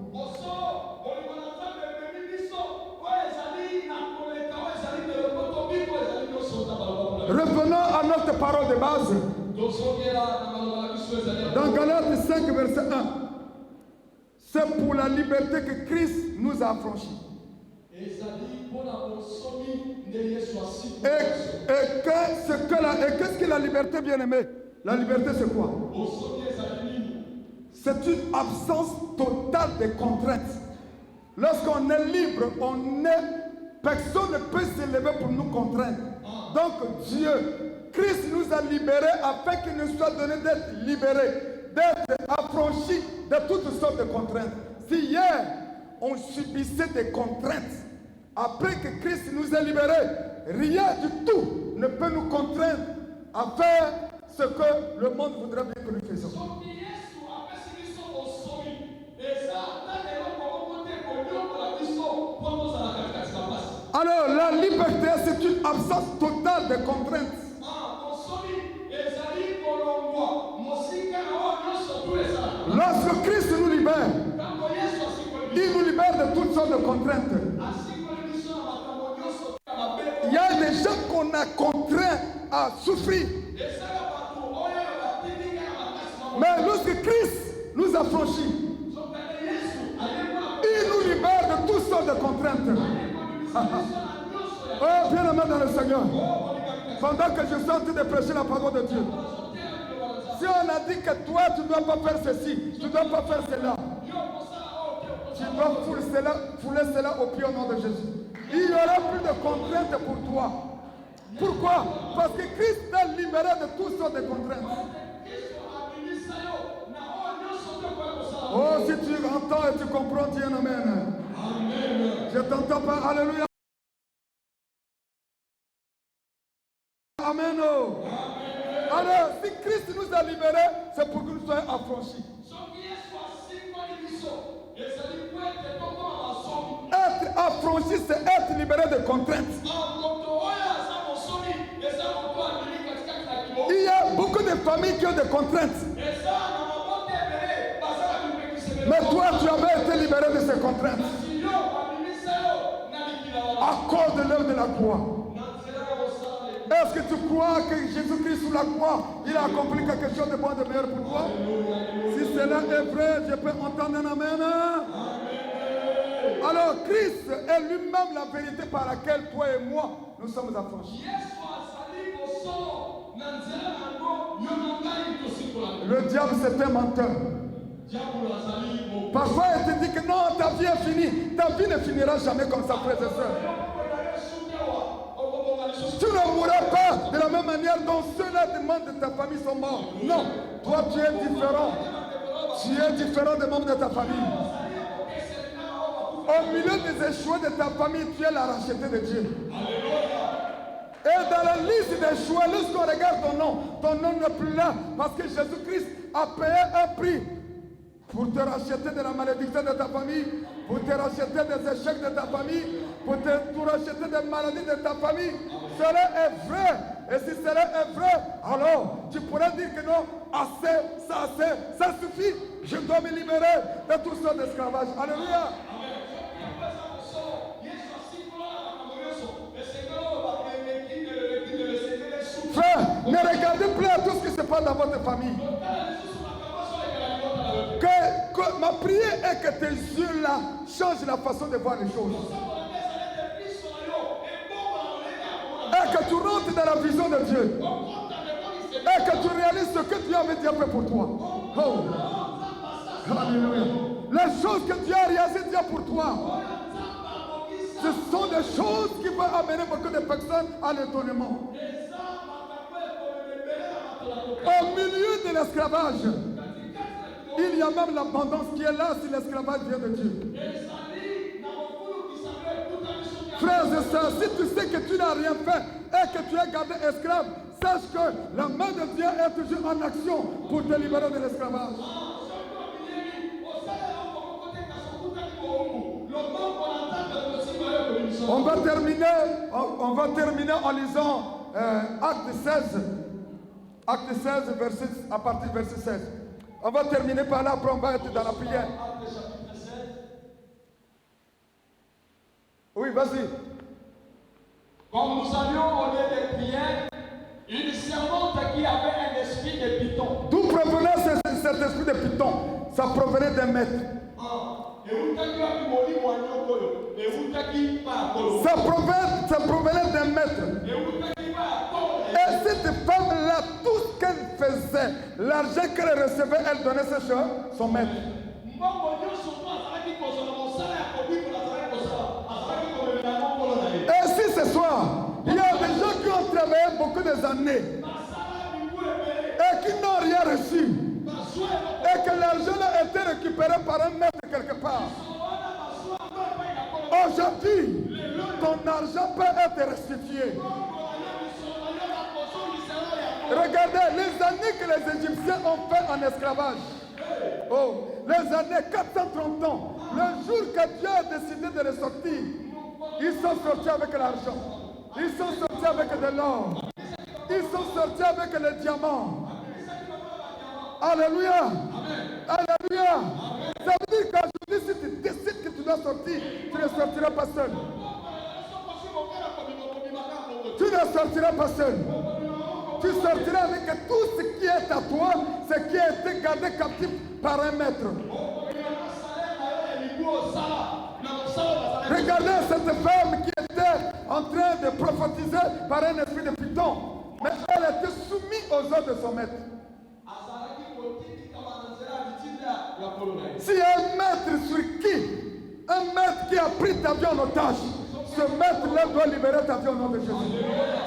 Revenons à notre parole de base. Dans Galates 5, verset 1. C'est pour la liberté que Christ nous a affranchis. Et qu'est-ce que la liberté, bien-aimée? La liberté, c'est quoi? C'est une absence totale de contraintes. Lorsqu'on est libre, personne ne peut s'élever pour nous contraindre. Donc Dieu, Christ nous a libérés afin qu'il nous soit donné d'être libérés, d'être affranchis de toutes sortes de contraintes. Si hier, on subissait des contraintes, après que Christ nous a libérés, rien du tout ne peut nous contraindre à faire ce que le monde voudrait bien que nous faisions. Alors, la liberté, c'est une absence totale de contraintes. Lorsque Christ nous libère, il nous libère de toutes sortes de contraintes. Il y a des gens qu'on a contraints à souffrir. Mais lorsque Christ nous a franchis, il nous libère de toutes sortes de contraintes. Oh, bien aimé dans le Seigneur. Pendant que je suis en train de prêcher la parole de Dieu, si on a dit que toi tu ne dois pas faire ceci, tu ne dois pas faire cela, tu dois fouler cela au pied au nom de Jésus. Il n'y aura plus de contraintes pour toi. Pourquoi? Parce que Christ t'a libéré de toutes sortes de contraintes. Oh, si tu entends et tu comprends, dis un amen. Amen. Je t'entends pas. Alléluia. Amen. Oh. Alors, si Christ nous a libérés, c'est pour que nous soyons affranchis. Être affranchi, c'est être libéré de contraintes. Il y a beaucoup de familles qui ont des contraintes. Mais toi, tu avais été libéré de ces contraintes. l'épreuve de la croix. Est-ce que tu crois que Jésus-Christ sur la croix, il a accompli quelque chose de bon, de meilleur pour toi? Si cela est vrai, je peux entendre un amen. Alors Christ est lui-même la vérité par laquelle toi et moi, nous sommes affranchis. Le diable, c'est un menteur. Parfois, il te dit que non, ta vie est finie. Ta vie ne finira jamais comme ça, frères et sœurs. Tu ne mourras pas de la même manière dont ceux-là des membres de ta famille sont morts. Non, toi, tu es différent. Tu es différent des membres de ta famille. Au milieu des échoués de ta famille, tu es la rachetée de Dieu. Et dans la liste des choix, lorsqu'on regarde ton nom n'est plus là. Parce que Jésus-Christ a payé un prix pour te racheter de la malédiction de ta famille, pour te racheter des échecs de ta famille, pour te racheter des maladies de ta famille. Cela est vrai. Et si cela est vrai, alors tu pourrais dire que non, assez, ça suffit. Je dois me libérer de tout ça d'esclavage. Alléluia. Frère, ne regardez plus à tout ce qui se passe dans votre famille. Que ma prière est que tes yeux-là changent la façon de voir les choses. Et que tu rentres dans la vision de Dieu. Et que tu réalises ce que Dieu avait déjà fait pour toi. Oh. Alléluia. Les choses que Dieu a réalisées déjà pour toi, ce sont des choses qui vont amener beaucoup de personnes à l'étonnement. Au milieu de l'esclavage, il y a même l'abondance qui est là si l'esclavage vient de Dieu. Frères et sœurs, si tu sais que tu n'as rien fait et que tu es gardé esclave, sache que la main de Dieu est toujours en action pour te libérer de l'esclavage. On va terminer en lisant Acte 16. Acte 16, à partir du verset 16. On va terminer par là, après on va être dans la prière. Oui, vas-y. Comme nous allions au lieu de prière, une servante qui avait un esprit de python. D'où provenait cet esprit de python? Ça provenait d'un maître. Ça provenait d'un maître. Et cette femme-là, tout ce qu'elle faisait, l'argent qu'elle recevait, elle donnait son maître. Et si ce soir, il y a des gens qui ont travaillé beaucoup des années et qui n'ont rien reçu, et que l'argent a été récupéré par un maître quelque part, aujourd'hui, ton argent peut être restitué. Regardez les années que les Égyptiens ont fait en esclavage. Oh, les années 430 ans, le jour que Dieu a décidé de les sortir, ils sont sortis avec l'argent, ils sont sortis avec de l'or, ils sont sortis avec les diamants. Alléluia. Alléluia. Ça veut dire qu'aujourd'hui, si tu décides que tu dois sortir, tu ne sortiras pas seul. Tu ne sortiras pas seul. Tu sortiras avec tout ce qui est à toi, ce qui a été gardé captif par un maître. Regardez cette femme qui était en train de prophétiser par un esprit de python, mais elle était soumise aux ordres de son maître. Si un maître sur un maître qui a pris ta vie en otage, ce maître-là doit libérer ta vie au nom de Jésus.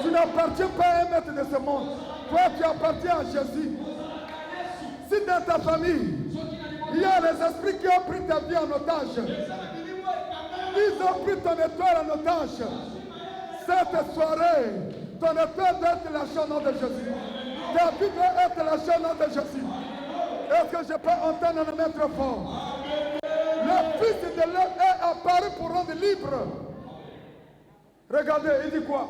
Tu n'appartiens pas à un maître de ce monde. Toi, tu appartiens à Jésus. Si dans ta famille, il y a des esprits qui ont pris ta vie en otage, ils ont pris ton étoile en otage. Cette soirée, ton étoile doit être lâchée au nom de Jésus. Ta vie doit être lâchée au nom de Jésus. Est-ce que je peux entendre un amen trop fort? Le Fils de l'homme est apparu pour rendre libre. Regardez, il dit quoi?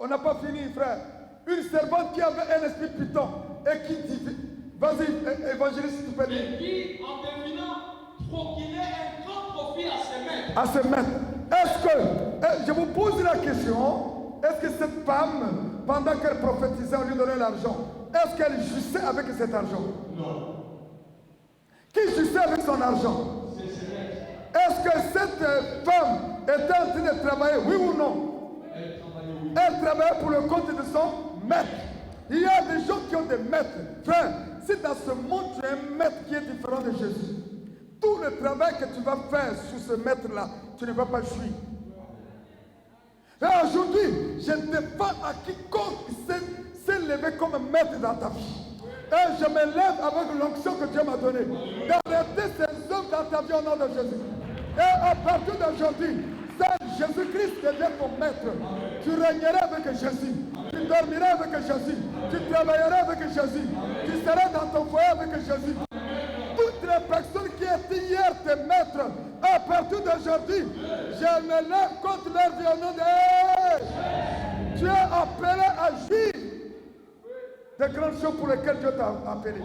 On n'a pas fini, frère. Une servante qui avait un esprit python et qui dit, vas-y, évangéliste, tu peux dire. Et qui, en devinant, procurait un grand profit à ses maîtres. À ses maîtres. Est-ce que, je vous pose la question, est-ce que cette femme, pendant qu'elle prophétisait, on lui donnait l'argent, est-ce qu'elle jouissait avec cet argent? Non. Qui jouissait avec son argent? C'est ses maîtres. Est-ce que cette femme était en train de travailler, oui ou non? Elle travaillait, oui. Elle travaillait pour le compte de son maître. Il y a des gens qui ont des maîtres. Frère, si dans ce monde tu as un maître qui est différent de Jésus, tout le travail que tu vas faire sur ce maître-là, tu ne vas pas jouir. Et aujourd'hui, je défends à quiconque s'est levé comme maître dans ta vie. Et je me lève avec l'onction que Dieu m'a donnée. D'arrêter ces hommes dans ta vie au nom de Jésus. Et à partir d'aujourd'hui, Jésus-Christ devient ton maître. Tu régneras avec Jésus. Tu dormiras avec Jésus. Tu travailleras avec Jésus. Tu seras dans ton foyer avec Jésus. Toutes les personnes qui étaient hier tes maîtres, à partir d'aujourd'hui, je me lève contre leur vie au nom de... Tu es appelé à jouir des grandes choses pour lesquelles Dieu t'a appelé.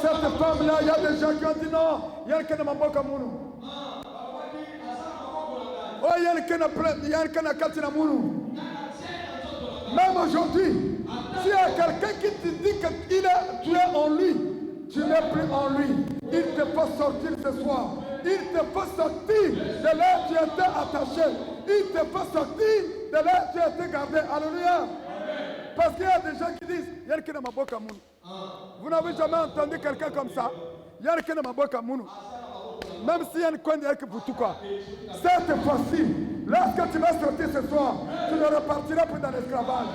Cette femme-là, il y a des gens qui ont dit non, il y a quelqu'un qui m'a beaucoup amouru. Oh, il y a quelqu'un qui m'a amouru. Même aujourd'hui, s'il y a quelqu'un qui te dit que tu es en lui, tu n'es plus en lui. Il te faut sortir ce soir. Il te faut sortir de là où tu étais attaché. Il te faut sortir de là où tu étais gardé. Alléluia. Parce qu'il y a des gens qui disent, il y a quelqu'un qui m'a beaucoup amouru. Vous n'avez jamais entendu quelqu'un comme ça? Il y a quelqu'un qui m'a beaucoup amouru. Même s'il y a une coin de pour tout quoi. Cette fois-ci, lorsque tu vas sortir ce soir, tu ne repartiras plus dans l'esclavage.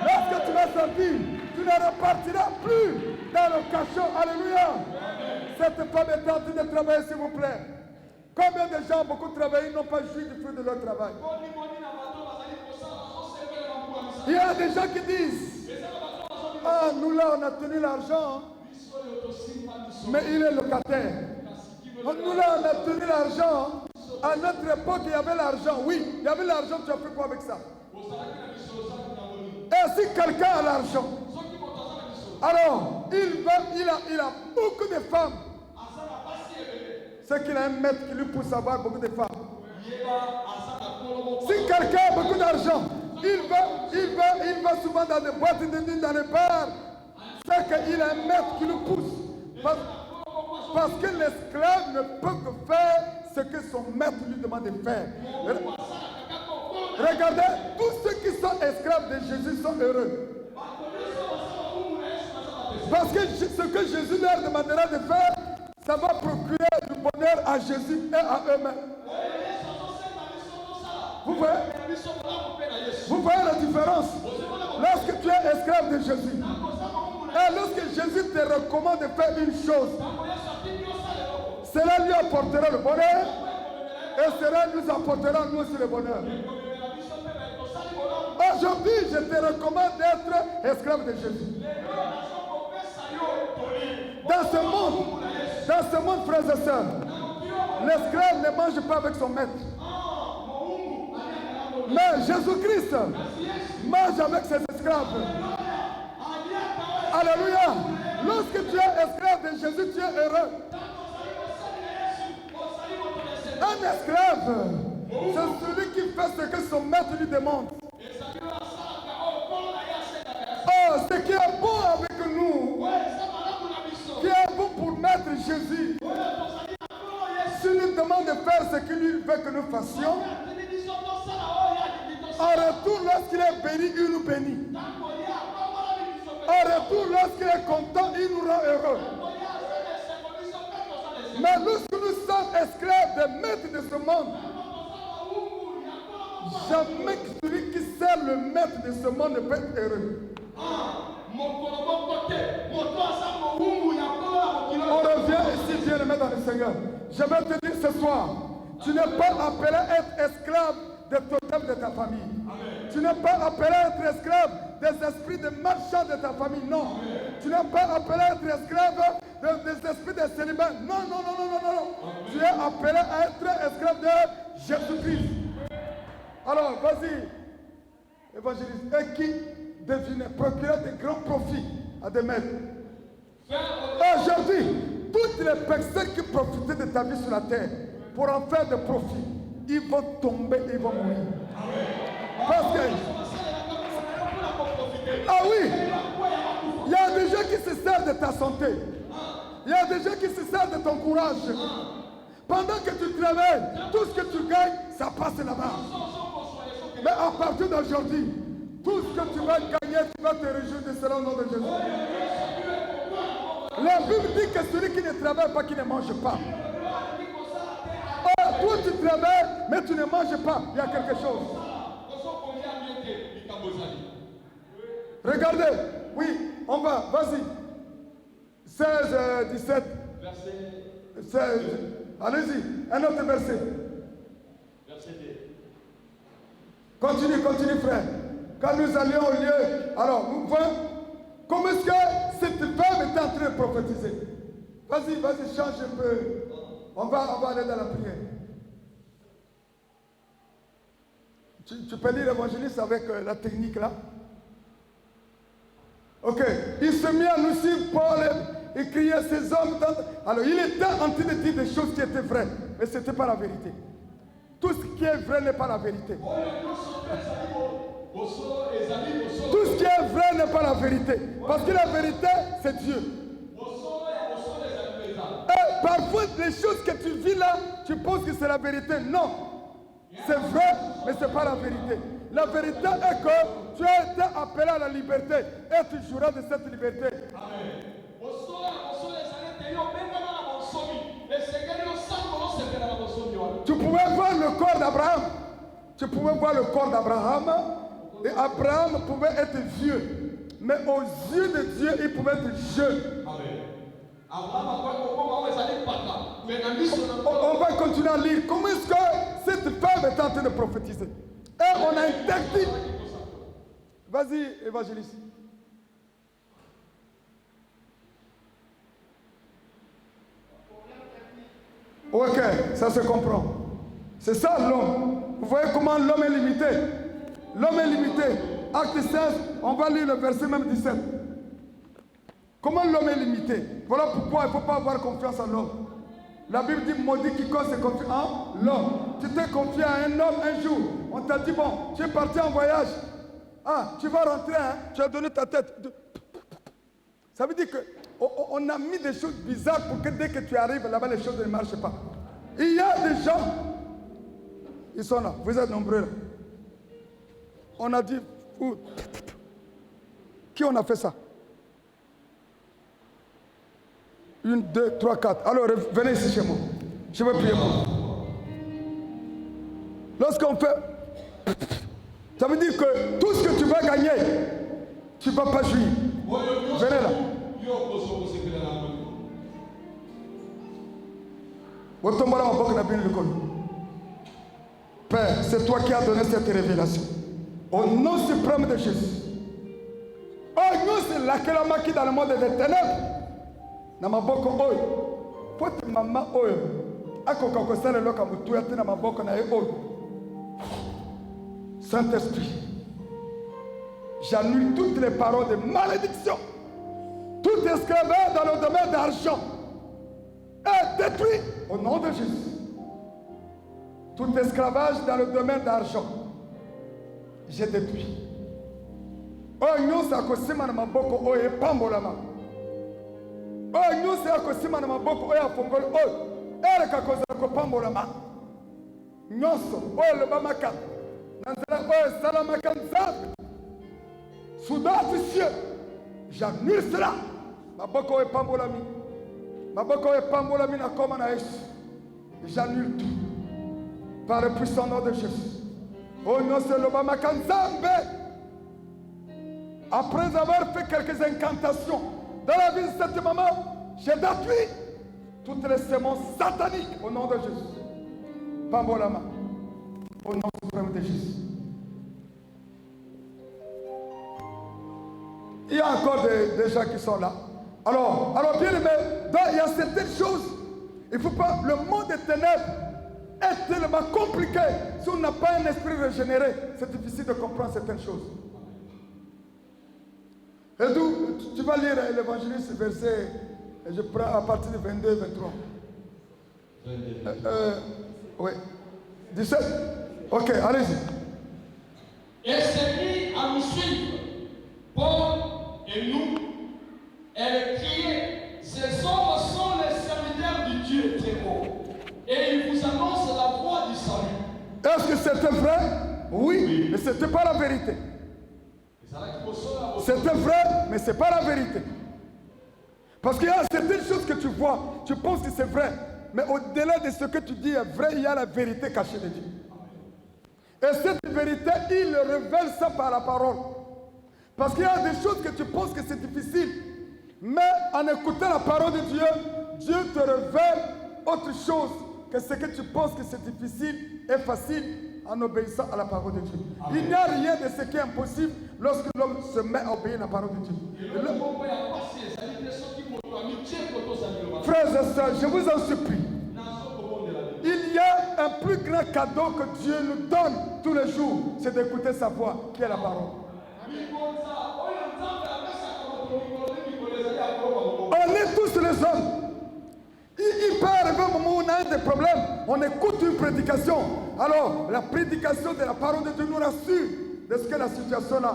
Lorsque tu vas sortir, tu ne repartiras plus dans le cachot. Alléluia. Cette femme est en train de travailler, s'il vous plaît. Combien de gens ont beaucoup travaillé, ils n'ont pas joui du fruit de leur travail? Il y a des gens qui disent, ah, nous là, on a tenu l'argent, mais il est locataire. Nous là, on a tenu l'argent. À notre époque, il y avait l'argent. Oui, il y avait l'argent, tu as fait quoi avec ça? Et si quelqu'un a l'argent, alors il a beaucoup de femmes. C'est qu'il a un maître qui lui pousse à avoir beaucoup de femmes. Si quelqu'un a beaucoup d'argent, il va souvent dans des boîtes de nuit, dans les bars. C'est qu'il a un maître qui le pousse. Parce que l'esclave ne peut que faire ce que son maître lui demande de faire. Regardez, tous ceux qui sont esclaves de Jésus sont heureux. Parce que ce que Jésus leur demandera de faire, ça va procurer du bonheur à Jésus et à eux-mêmes. Vous voyez la différence? Lorsque tu es esclave de Jésus, et lorsque Jésus te recommande de faire une chose, cela lui apportera le bonheur et cela nous apportera nous aussi le bonheur. Aujourd'hui, je te recommande d'être esclave de Jésus. Dans ce monde, frères et sœurs, l'esclave ne mange pas avec son maître. Mais Jésus-Christ mange avec ses esclaves. Alléluia. Lorsque tu es esclave de Jésus, tu es heureux. Un esclave, c'est celui qui fait ce que son maître lui demande. Oh, ce qui est bon avec nous, qui est bon pour maître Jésus, s'il nous demande de faire ce qu'il lui veut que nous fassions, en retour, lorsqu'il est béni, il nous bénit. En retour, lorsqu'il est content, il nous rend heureux. Mais lorsque nous sommes esclaves des maîtres de ce monde, jamais celui qui sert le maître de ce monde ne peut être heureux. On revient ici, Dieu le met dans le Seigneur. Je vais te dire ce soir, tu n'es pas appelé à être esclave des totems de ta famille. Amen. Tu n'es pas appelé à être esclave des esprits de marchands de ta famille. Non. Amen. Tu n'es pas appelé à être esclave des esprits de célibat. Non. Amen. Tu es appelé à être esclave de Jésus-Christ. Alors, vas-y, évangéliste. Et qui devinait, procurer de grands profits à des maîtres. Aujourd'hui, toutes les personnes qui profitaient de ta vie sur la terre, pour en faire des profits, ils vont tomber et ils vont mourir. Parce que... Ah oui, il y a des gens qui se servent de ta santé. Il y a des gens qui se servent de ton courage. Pendant que tu travailles, tout ce que tu gagnes, ça passe là-bas. Mais à partir d'aujourd'hui, tout ce que tu vas gagner, tu vas te réjouir de cela au nom de Jésus. La Bible dit que celui qui ne travaille pas, qui ne mange pas. Oh, toi tu travailles, mais tu ne manges pas. Il y a quelque chose. Regardez, oui, on va, vas-y. 16, 17. Verset 16. Allez-y, un autre verset. Verset 2. Continue, continue, frère. Quand nous allions au lieu, alors, nous voyons comment est-ce que cette femme est en train de prophétiser. Vas-y, vas-y, change un peu. On va aller dans la prière. Tu peux lire l'évangéliste avec la technique là. Ok. Il se mit à nous suivre, Paul, et criait ces hommes. Alors, il était en train de dire des choses qui étaient vraies, mais ce n'était pas la vérité. Tout ce qui est vrai n'est pas la vérité. Tout ce qui est vrai n'est pas la vérité. Parce que la vérité, c'est Dieu. Et parfois, les choses que tu vis là, tu penses que c'est la vérité. Non. C'est vrai, mais ce n'est pas la vérité. La vérité est que tu as été appelé à la liberté et tu joueras de cette liberté. Amen. Tu pouvais voir le corps d'Abraham. Tu pouvais voir le corps d'Abraham. Et Abraham pouvait être vieux. Mais aux yeux de Dieu, il pouvait être jeune. Amen. On va continuer à lire. Comment est-ce que cette femme est en train de prophétiser? Et on a interdit. Vas-y, évangéliste. Ok, ça se comprend. C'est ça l'homme. Vous voyez comment l'homme est limité. L'homme est limité. Acte 16, on va lire le verset même 17. Comment l'homme est limité? Voilà pourquoi il ne faut pas avoir confiance en l'homme. La Bible dit, maudit quiconque se confie en l'homme. Tu t'es confié à un homme un jour. On t'a dit, bon, tu es parti en voyage. Ah, tu vas rentrer, hein, tu as donné ta tête. Ça veut dire qu'on a mis des choses bizarres pour que dès que tu arrives là-bas, les choses ne marchent pas. Il y a des gens, ils sont là, vous êtes nombreux là. On a dit, qui on a fait ça? 1, 2, 3, 4. Alors, venez ici chez moi. Je vais prier pour vous. Lorsqu'on fait... Ça veut dire que tout ce que tu vas gagner, tu ne vas pas jouir. Venez là. Père, c'est toi qui as donné cette révélation. Au nom suprême de Jésus. Oh, nous, c'est laquelle qui dans le monde des ténèbres. Na maboko oyo pote mama oyo akoka kosala loka mutu ya te na maboko na ye oyo. Saint-Esprit, j'annule toutes les paroles de malédiction, tout esclavage dans le domaine d'argent est détruit au nom de Jésus. Tout esclavage dans le domaine d'argent, j'ai détruit. Oh nyonso akosima na maboko oyo epambolama. Oh, nous c'est à cause de ma boko oya fongol oh elle ka cause ko pambolama nyonso oh le bamaka nanzela oh salamaka nzambe soudain du ciel j'annule cela ma boko oya pambolami na koma na Yesu j'annule tout par le puissant nom de Jésus. Oh non c'est le bamaka nzambe. Après avoir fait quelques incantations dans la vie de cette maman, j'ai détruit toutes les semences sataniques au nom de Jésus. Pambolama, au nom suprême de Jésus. Il y a encore des gens qui sont là. Alors bien aimé, il y a certaines choses. Il ne faut pas. Le monde des ténèbres est tellement compliqué. Si on n'a pas un esprit régénéré, c'est difficile de comprendre certaines choses. Et d'où tu vas lire l'évangéliste verset, et je prends à partir de 22, 23. Oui. 17. Ok, allez-y. Et s'est mis à nous suivre. Paul et nous, elle criait, ces hommes sont les serviteurs du Dieu très haut. Et ils vous annoncent la voie du salut. Est-ce que c'était vrai? Oui, mais ce n'était pas la vérité. C'était vrai, mais ce n'est pas la vérité. Parce qu'il y a certaines choses que tu vois, tu penses que c'est vrai, mais au-delà de ce que tu dis est vrai, il y a la vérité cachée de Dieu. Et cette vérité, il révèle ça par la parole. Parce qu'il y a des choses que tu penses que c'est difficile, mais en écoutant la parole de Dieu, Dieu te révèle autre chose que ce que tu penses que c'est difficile et facile en obéissant à la parole de Dieu. Amen. Il n'y a rien de ce qui est impossible lorsque l'homme se met à obéir à la parole de Dieu. Frères et sœurs, je vous en supplie. Il y a un plus grand cadeau que Dieu nous donne tous les jours, c'est d'écouter sa voix, qui est la parole. On est tous les hommes. Il peut arriver un moment où on a des problèmes, on écoute une prédication. Alors, la prédication de la parole de Dieu nous rassure de ce que la situation là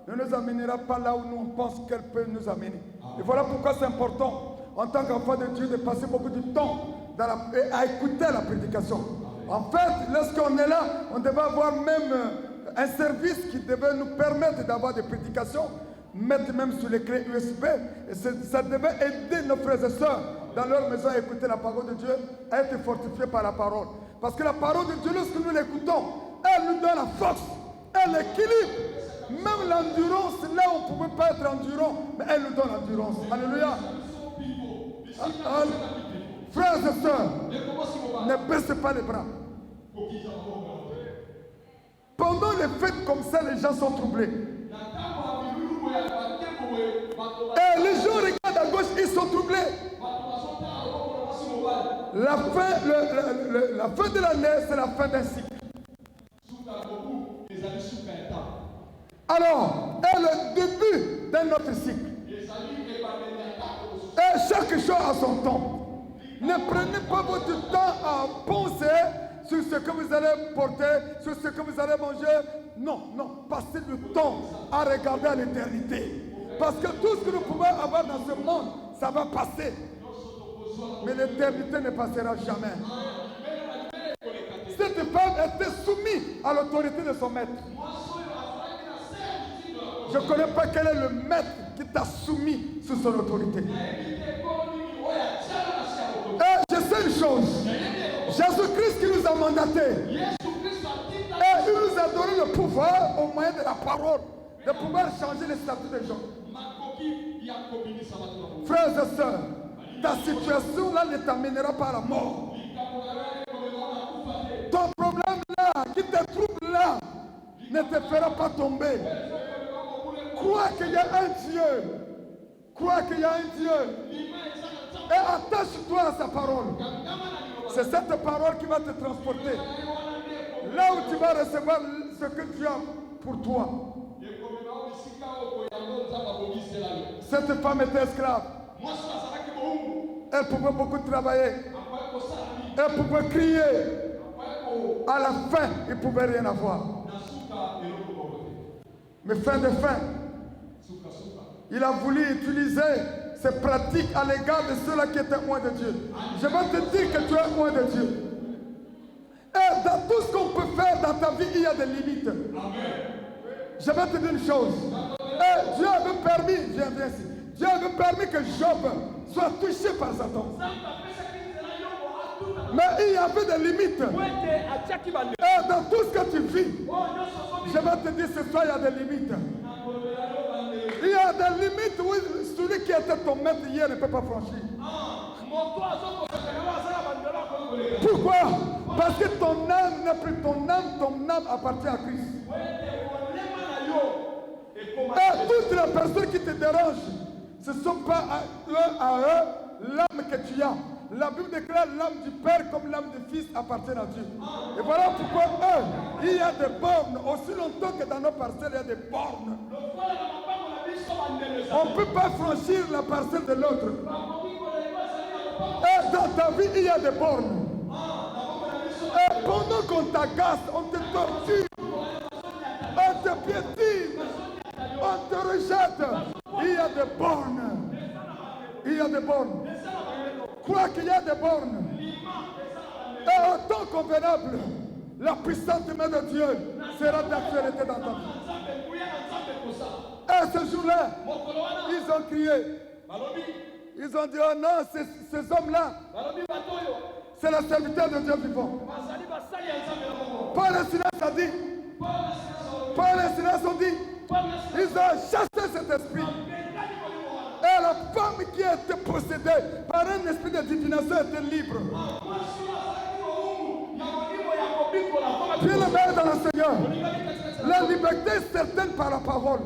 ne nous amènera pas là où nous on pense qu'elle peut nous amener. Et voilà pourquoi c'est important, en tant qu'enfant de Dieu, de passer beaucoup de temps à écouter la prédication. En fait, lorsqu'on est là, on devait avoir même un service qui devait nous permettre d'avoir des prédications, mettre même sur les clés USB. Et ça devait aider nos frères et sœurs dans leur maison à écouter la parole de Dieu, à être fortifiés par la parole. Parce que la parole de Dieu, lorsque nous l'écoutons, elle nous donne la force, elle l'équilibre. Même l'endurance, là où on ne pouvait pas être endurant, mais elle nous donne l'endurance. Alléluia. Frères et sœurs, ne baissez pas les bras. Pendant les fêtes comme ça, les gens sont troublés. Et les gens regardent à gauche, ils sont troublés. La fin de l'année, c'est la fin d'un cycle. Alors, est le début d'un autre cycle. Et chaque chose a son temps. Ne prenez pas votre temps à penser sur ce que vous allez porter, sur ce que vous allez manger. Non, non, passez le temps à regarder à l'éternité. Parce que tout ce que nous pouvons avoir dans ce monde, ça va passer. Mais l'éternité ne passera jamais. Cette femme était soumise à l'autorité de son maître. Je ne connais pas quel est le maître qui t'a soumis sous son autorité. Et je sais une chose. Jésus-Christ qui nous a mandatés. Et il nous a donné le pouvoir au moyen de la parole de pouvoir changer les statuts des gens. Frères et sœurs, ta situation là ne t'amènera pas à la mort. Ton problème là, qui te trouble là, ne te fera pas tomber. Crois qu'il y a un Dieu. Crois qu'il y a un Dieu. Et attache-toi à sa parole. C'est cette parole qui va te transporter. Là où tu vas recevoir ce que Dieu a pour toi. Cette femme était esclave. Elle pouvait beaucoup travailler. Elle pouvait crier. À la fin, il ne pouvait rien avoir. Mais fin de fin, il a voulu utiliser ces pratiques à l'égard de ceux-là qui étaient loin de Dieu. Je vais te dire que tu es loin de Dieu. Et dans tout ce qu'on peut faire dans ta vie, il y a des limites. Je vais te dire une chose. Et Dieu avait permis, viens ici. Dieu avait permis que Job soit touché par Satan. Mais il y avait des limites. Et dans tout ce que tu vis, je vais te dire ce soir, il y a des limites. Il y a des limites où celui qui était ton maître hier ne peut pas franchir. Pourquoi? Parce que ton âme n'est plus ton âme appartient à Christ. Et toutes les personnes qui te dérangent, ce ne sont pas à eux l'âme que tu as. La Bible déclare l'âme du Père comme l'âme du Fils appartient à Dieu. Et voilà pourquoi eux, il y a des bornes. Aussi longtemps que dans nos parcelles, il y a des bornes. On ne peut pas franchir la parcelle de l'autre. Et dans ta vie, il y a des bornes. Et pendant qu'on t'agace, on te torture, on te piétine, on te rejette, il y a des bornes. Il y a des bornes. Crois qu'il y a des bornes. Et en temps convenable, la puissante main de Dieu sera d'actualité dans ta vie. Et ce jour-là, ils ont crié. Ils ont dit, oh non, ces hommes-là, c'est le serviteur de Dieu vivant. Paul et Silas a dit, Paul et Silas ont dit, ils ont chassé cet esprit. Et la femme qui était possédée par un esprit de divination était libre. Puis le maire dans le Seigneur. La liberté est certaine par la parole.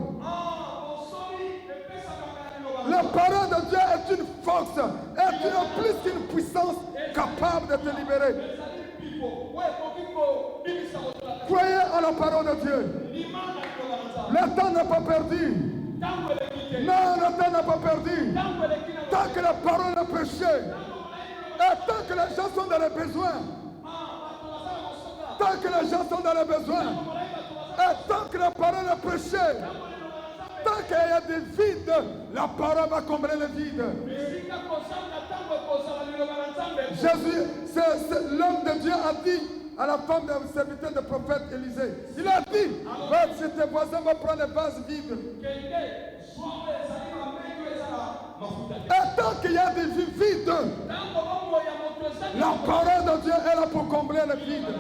La parole de Dieu est une force, est plus qu'une puissance capable de te libérer. Croyez à la parole de Dieu. Le temps n'est pas perdu. Non, le temps n'est pas perdu. Tant que la parole est prêchée, et tant que les gens sont dans les besoins, tant que les gens sont dans les besoins, et tant que la parole est prêchée, tant qu'il y a des vides, la parole va combler les vides. Jésus, l'homme de Dieu a dit à la femme du serviteur du prophète Élisée, il a dit, si tes voisins vont prendre les vases vides. Et tant qu'il y a des vies vides, la parole de Dieu est là pour combler les vides.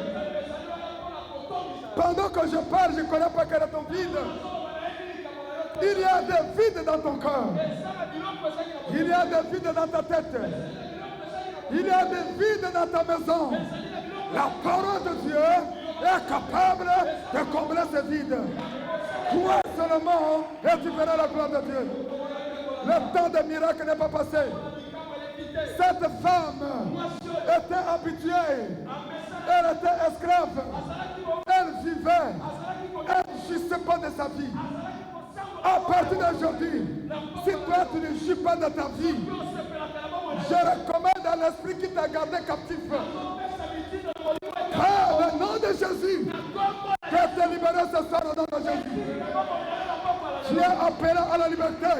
Pendant que je parle, je ne connais pas quel est ton vide. Il y a des vides dans ton cœur. Il y a des vides dans ta tête. Il y a des vides dans ta maison. La parole de Dieu est capable de combler ces vides. Crois seulement et tu verras la gloire de Dieu. Le temps des miracles n'est pas passé. Cette femme était habituée. Elle était esclave. Elle vivait. Elle ne jouissait pas de sa vie. À partir d'aujourd'hui, si toi tu ne jouis pas de ta vie, je recommande à l'esprit qui t'a gardé captif. Par le nom de Jésus, que te libérer ce soir au nom de Jésus. Tu es appelé à la liberté.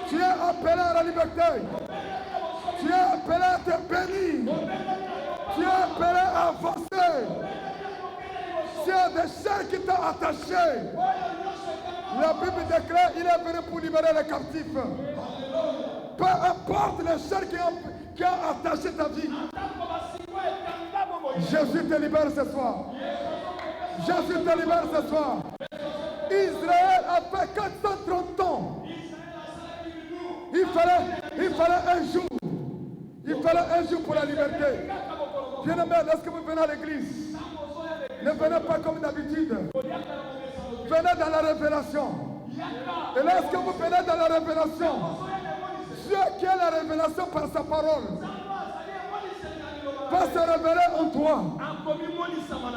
Tu es appelé à la liberté. Tu es appelé à te bénir. Tu es appelé à avancer. S'il y a des chaînes qui t'ont attaché, la Bible déclare qu'il est venu pour libérer les captifs. Peu importe les chaînes qui ont attaché ta vie. Jésus te libère ce soir. Jésus te libère ce soir. Israël a fait 430 ans. Il fallait un jour. Il fallait un jour pour la liberté. Bien-aimés, lorsque vous venez à l'église, ne venez pas comme d'habitude. Venez dans la révélation. Et lorsque vous venez dans la révélation, Dieu qui a la révélation par sa parole va se révéler en toi.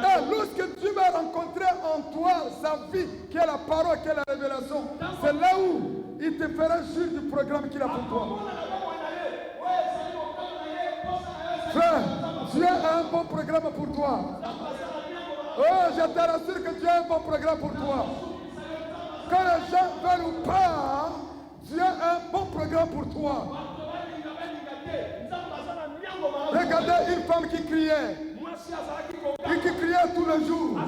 Et lorsque Dieu va rencontrer en toi sa vie, qui est la parole, qui est la révélation, c'est là où il te fera juge du programme qu'il a pour toi. Frère, Dieu a un bon programme pour toi. Oh, je te rassure que Dieu a un bon programme pour toi. Que les gens veulent ou pas, Dieu a un bon programme pour toi. Regardez une femme qui criait. Et qui criait tous les jours.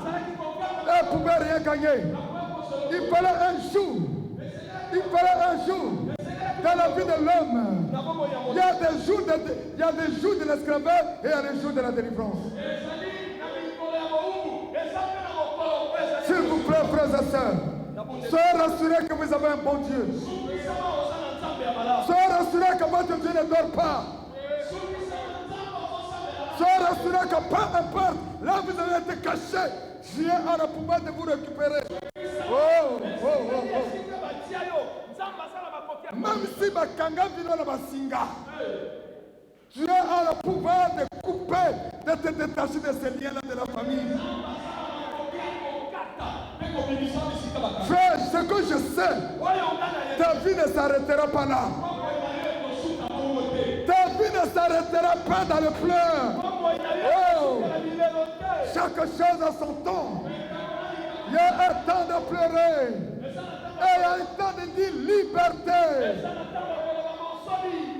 Elle ne pouvait rien gagner. Il fallait un jour. Il fallait un jour. Dans la vie de l'homme, il y a des jours de l'esclavage et il y a des jours de la délivrance. S'il vous plaît, frères et sœurs, soyez rassurés que vous avez un bon Dieu. Soyez rassurés que votre Dieu ne dort pas. Soyez rassurés que peu importe, là vous avez été caché, Dieu a le pouvoir de vous récupérer. Oh, oh, oh, oh. Même si Bakanga vino na Basinga, Dieu a le pouvoir de couper, de te détacher de ces liens-là de la famille. Frère, ce que je sais, ta vie ne s'arrêtera pas là. Ta vie ne s'arrêtera pas dans le pleurs. Oh, Chaque chose a son temps. Il y a un temps de pleurer. Et il y a un temps de dire liberté.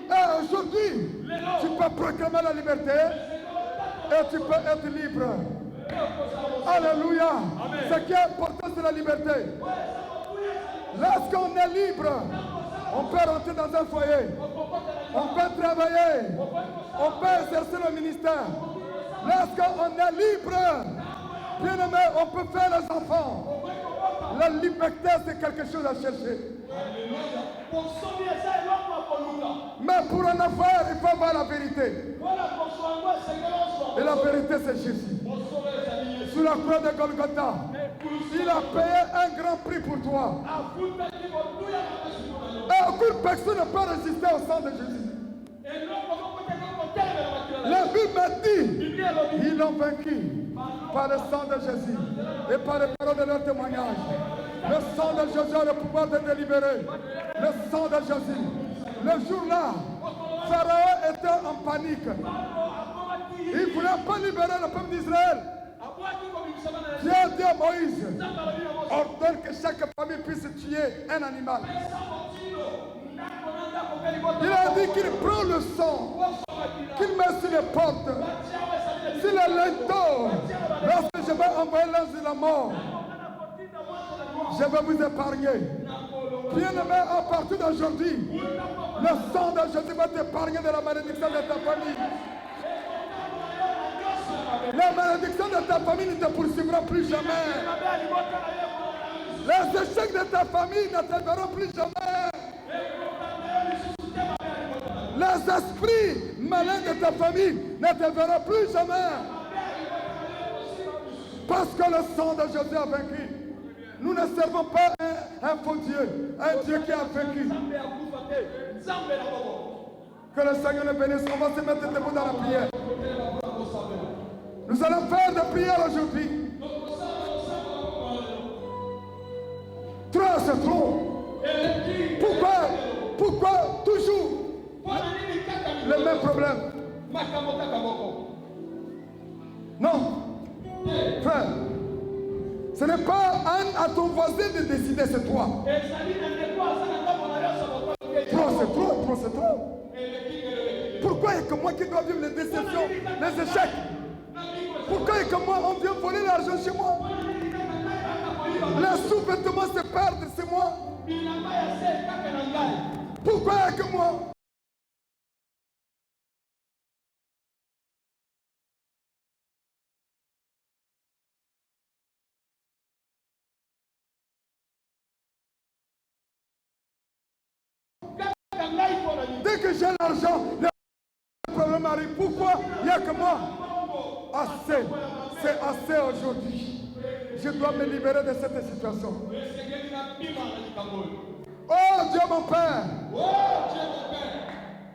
Et aujourd'hui, tu peux proclamer la liberté et tu peux être libre. Alléluia. Ce qui est important, c'est la liberté. Lorsqu'on est libre, on peut rentrer dans un foyer. On peut travailler. On peut exercer le ministère. Lorsqu'on est libre, bien aimé, on peut faire les enfants. La liberté, c'est quelque chose à chercher. Mais pour en avoir, il faut avoir la vérité. Et la vérité, c'est Jésus. Sur la croix de Golgotha, il a payé un grand prix pour toi. Et aucune personne ne peut résister au sang de Jésus. La Bible m'a dit, ils l'ont vaincu par le sang de Jésus et par les paroles de leur témoignage. Le sang de Jésus a le pouvoir de te libérer. Le sang de Jésus. Le jour-là, Pharaon était en panique. Il ne voulait pas libérer le peuple d'Israël. Dieu a dit à Moïse, ordonne que chaque famille puisse tuer un animal. Il a dit qu'il prend le sang, qu'il met sur les portes, sur les linteaux. Lorsque je vais envoyer l'ange de la mort, je vais vous épargner. Bien-aimé, à partir d'aujourd'hui, le sang de Jésus va t'épargner de la malédiction de ta famille. La malédiction de ta famille ne te poursuivra plus jamais. Les échecs de ta famille ne te verront plus jamais. Les esprits malins de ta famille ne te verront plus jamais. Parce que le sang de Jésus a vaincu. Nous ne servons pas un faux Dieu, un Dieu qui a vaincu. Que le Seigneur nous bénisse. On va se mettre debout dans la prière. Nous allons faire des prières aujourd'hui. 3, c'est trop. Pourquoi toujours le même problème? Non. Frère, ce n'est pas à ton voisin de décider, c'est toi. Trop, c'est trop. Pourquoi il y a que moi qui dois vivre les déceptions, les échecs? Pourquoi il y a que moi, on vient voler l'argent chez moi? Les sous-vêtements se perdent, c'est moi. Pourquoi il y a que moi? Dès que j'ai l'argent, le problème arrive. Pourquoi il n'y a que moi? Assez, c'est assez aujourd'hui. Je dois me libérer de cette situation. Oh Dieu mon Père,